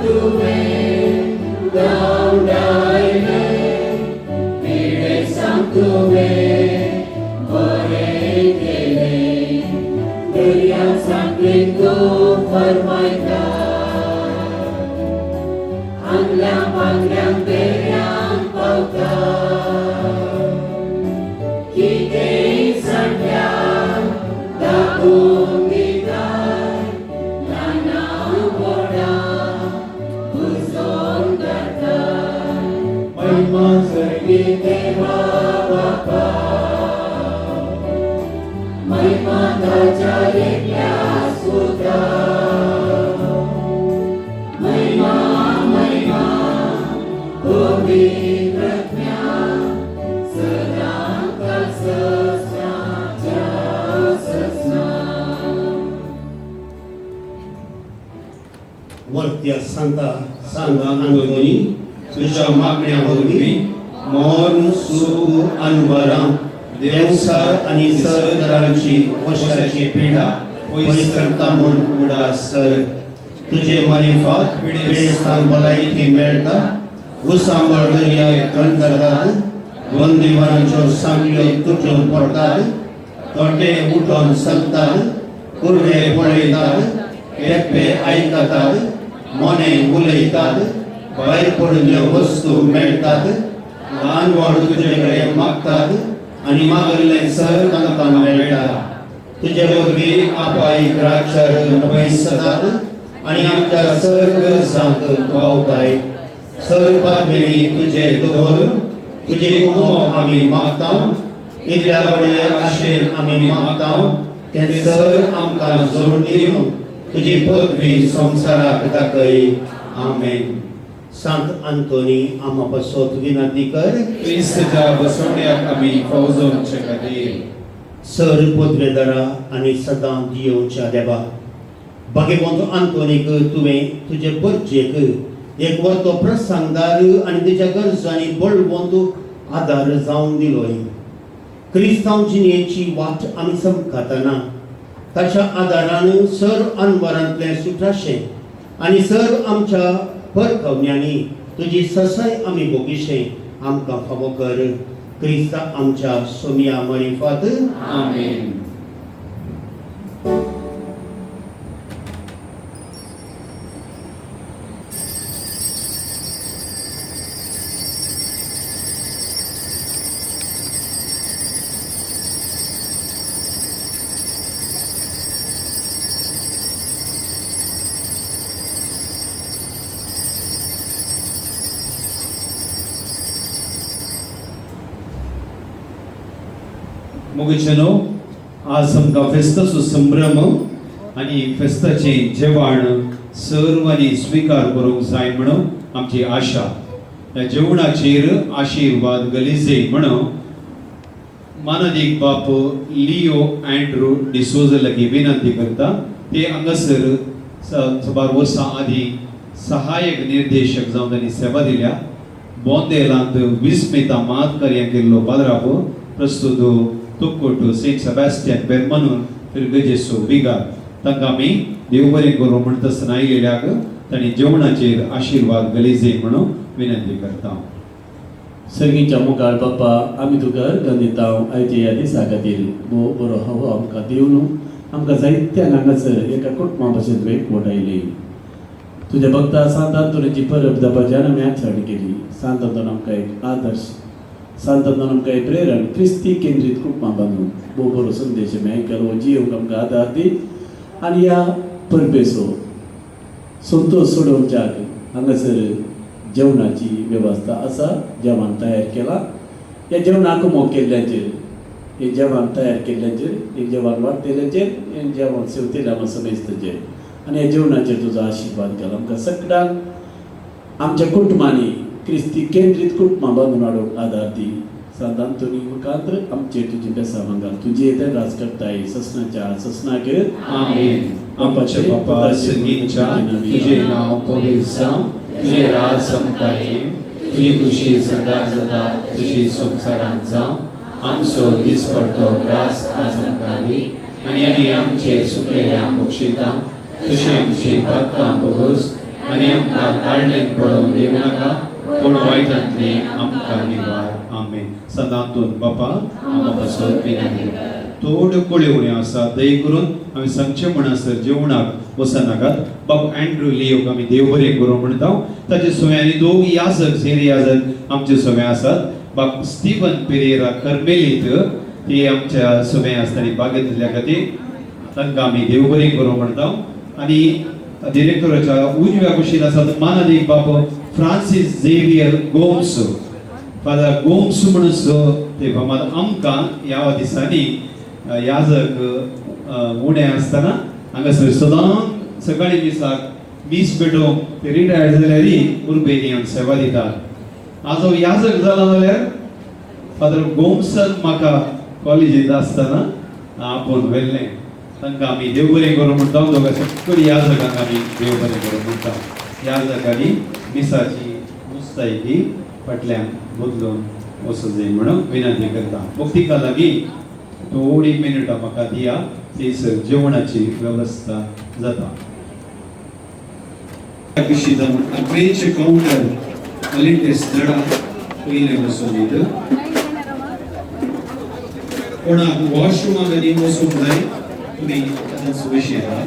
तुवें गावडायलें पिडेसांक तुवें बरें केलें दर्या सांगलें तूं फर्मायता आंगल्यांक पांगल्यांक देऱ्यांक पावता कितेंय सांगल्यार दाखोवन दिताय ल्हानां व्हडां उजोन घालताय महिमा सर्गी देवा बापा महिमा ताच्या एकल्या सुता महिमा महिमा पवित्र ज्ञान सदांच सस्नाच्या सस्ना वरत्या सांगा अंतोनी तुझ्या मागण्या वरवीं मोर्न सूख अनवरां देवसार आनी सरदारांची वशाची पिढा पयस म्हूण उडास कर तुझे मरिफात पिडेस्तांक भलायकी मेळटा उसांबळ दर्या थंडतात बंदिवानांच्यो सांगल्यो तुटून पडटात तोटे उठोन सकतात कुर्डे पळयतात केप्पे आयकतात मोने उलयतात भायर पडिल्ल्यो वस्तू मेळटात ल्हान व्हड तुजे कडेन मागतात आनी मागल्लें सर तांकां मेळटा तुजे वरवीं आपायक रातचर पयसतात आनी आमच्या सर गरजांक पावताय सर पातळी तुजे दोर तुजे उमो आमी मागतां इतल्या व्हडले आशेन आमी मागतां तें सर आमकां जोड दिवन तुजी पदवी संवसाराक दाखय आमेन. सांत आंतोनी आम्हा पासत विनंती कर क्रिस्ताच्या बसवण्याक आमी फौजोवचे खातीर सर पदवेदारा आनी सदां दिवच्या देवा भाग्यवंत आंतोनीक तुवें तुजे परजेक एक वर्तो प्रसंगदार आनी तुज्या गरजांनी बळवंत आदार जावन दिलोय. क्रिस्तांव जिणेची वाट आमी समखातना ताच्या आदारान सर अनवरांतलें सुटाशें आनी सर आमच्या परकवण्यांनी तुजी ससाय आमी भोगिशें आमकां फावो कर. क्रिस्ता आमच्या सोमिया मरिफात आमेन. मोगेचनो आज आमकां फेस्ताचो संभ्रम आनी फेस्ताचें जेवण सर्वांनी स्विकार करूंक जाय म्हणून आमची आशा. ह्या जेवणाचेर आशिर्वाद गलिजे म्हणून माननीक बाप लिओ अँड्रू डिसोजा लागीं विनंती करता. ते हांगासर सुमार वर्सां आदीं सहाय्यक निर्देशक जावन तांणी सेवा दिल्या. बोंदेलांत 20 मेता मात कार्यां केल्लो पाद्राप प्रस्तुत तुकोटो सेंट सेबॅस्टियन बेर्मानून फिरगजेसो बिगार तांकां आमी देव बरें करूं म्हणटा आसतना आयिल्ल्याक तांणी जेवणाचेर आशिर्वाद गलिजे म्हणून विनंती करता. सर्गीच्या मुखार बाप्पा आमी तुका अर्घ दिता आयच्या ह्या दिसा खातीर बरो हवो आमकां दिवन आमकां जायत्यांक हांगासर एका कुटुंबा भशेन तुवें एकवटायली. तुज्या भक्ता सांत आंतोनीची परब जावपाच्यान आमी आचरण केली. सांत आंतोन आमकां एक आदर्श सांत आंतोन आमकां एक प्रेरण क्रिस्ती केंद्रीत कुटुंबा बांदून बरो संदेश आमी आयकलो जियोंक आमकां आदार दी आनी ह्या परबेचो संतोश सोडोवच्याक हांगासर जेवणाची वेवस्था आसा. जेवण तयार केलां. ह्या जेवणाक मोग केल्ल्याचेर हे जेवण तयार केल्ल्याचेर हे जेवण वाडटेल्याचेर हे जेवण सेवतेल्या समेस्ताचेर आनी ह्या जेवणाचेर तुजो आशिर्वाद घाल. आमकां सगळ्यांक आमच्या कुटुंबांनी क्रिस्ती केंद्रीत कुटुंबां बांदून हाडूंक आदार दी. सांत आंतोनी मुखांतर आमचेर तुजी बेसां मागाल. तुजी येते राज करताय ससनाच्या ससनाक आमेन. आमचे बापा संगीतच्या तुझे नाव पवित्र जावं तुझे राज संपताये तुझी खुशी सदा सदा तुझी संवसारांत जावं. आमचो दिसपडटो त्रास आज आमकां दी आनी आमी आमचे सुकलेल्या बक्षितां तुझे आमची भक्तां बघूस आनी आमकां काळजेंत पडोवंक दिवं नाका पूण वायटांतली आमकां निवार आमेन. सदांतून बापा आमकां पासत विनंती थोड्यो कोळ्यो उण्यो आसा दय करून आमी सांगचे म्हणसर जेवणाक वचनाकात. बाब अँड्रू लियोक आमी देव बरें करूं म्हणटा. ताचे सुव्यांनी दोग याजक सेरी याजक आमचे सुवें आसात. बाब स्टीफन पेरेरा कर्मेलीत ती आमच्या सुवें आसतना बागेंतल्या खातीर तांकां आमी देव बरें करूं म्हणटा. आनी डिरेक्टराच्या उजव्या कुशीन आसात माननीय बाब Francis Xavier Gomes father Gomes म्हणून ते फामाद आमकां ह्या दिसांनी याजक उणें आसतना हांगासर सदां सकाळी दिसाक मीस पेटोवंक ते रिटायर्ड जाल्यारय उर्बेनी सेवा दितात. आज हांव याजक जाला जाल्यार फादर गोम्सन म्हाका कॉलेजींत आसतना आपोवन व्हेल्लें. तांकां आमी देव बरें करूं म्हणटा. दोगां सगळीं याजकांक आमी देव बरें करूं म्हणटा. याजकांनी मिसाची मुस्तायकी फाटल्यान बदलून वचूं जाय म्हणून विनंती करता. भक्तीका लागीं थोडी मिनटां म्हाका दिया. थंयसर जेवणाची वेवस्था जाता. कशी जावन अकरेचे कावंटर वॉलंटियर्स धडा पयले वचून येत. कोणाक वॉशरूमाक आनी वचूंक जाय तुमी तांचो विशय आहा.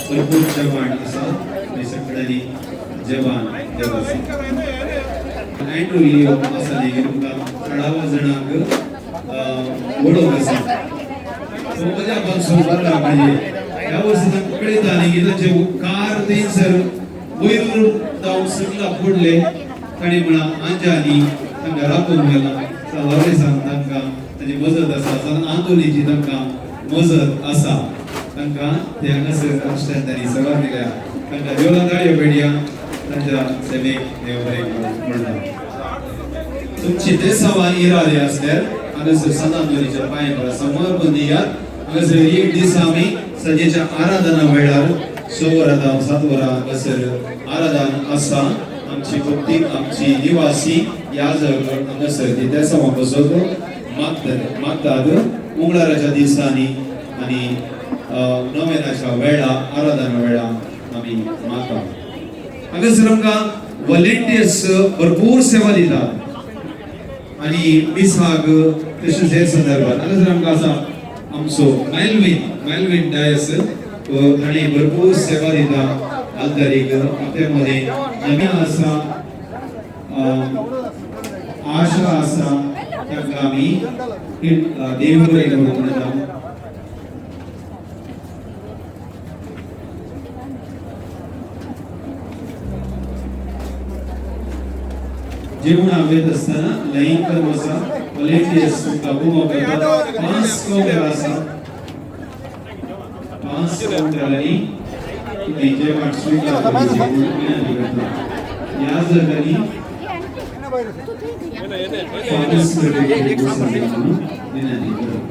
भरपूर जेवण आसा आनी सगळ्यांनी जेवण देव आसा. अँड्रू लियो आसा न्ही तुमकां 13 जाणांक वडोवंक आसा. सो मजा पासून बरला म्हणजे ह्या वर्सा तांकां कळयता न्ही की तांचे उपकार थंयसर वयर जावन सगळा पडले. ताणी म्हणा आंजानी तांकां राखून गेला. सावारेसान तांकां ताची मजत आसा. आंदोलीची तांकां मजत आसा. तांकां ते हांगासर राष्ट्रांत तांणी सेवा दिल्या. तांकां देवळां ताळयो पेटया. तांच्या सेवेक देव बरें करूं म्हणटा. तुमची देसावा इरादे आसल्यार हांगासर सनातनीच्या पांयां समर्पण दियात. हांगासर एक दीस आमी सजेच्या आराधना वेळार 6 वरां 7 वरां हांगासर आराधना आसा. आमची भक्ती आमची निवासी याजक हांगासर ती देसावा बसोवंक मागतात. मंगळाराच्या दिसांनी आनी नोवेनाच्या वेळा आराधना वेळा आमी मागतात. हांगासर आमकां वॉलंटियर्स भरपूर सेवा दितात आनी मिसाक तशेंच हे संदर्भात हांगासर आमकां आसा आमचो मेल्विन डायस ताणें भरपूर सेवा दिता आल्तारीक. ते मध्ये नम्या आसा आशा आसा तांकां आमी देव बरें करूं म्हणटा. जेवणाक वयता आसतना लायनीन वचा. वॉलंटियर्स तुमकां उमो करतात. 5 कावंटर आसा. 5 कावंटरांनी तुमी जेवण स्वीकार करपाची विनंती करता. याजकांनी फादर्स करपाची विनंती करता.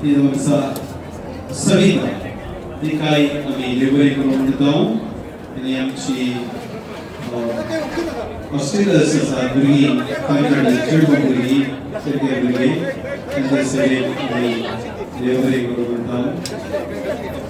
ती आमचा सविता ती काय आम्ही लेबरी करून म्हणतो आणि आमची ऑस्ट्रेलियास आसा भुरगीं तांकां चेडूं भुरगीं सगळे भुरगे तांचे सगळे आमी लेबरी करून म्हणटा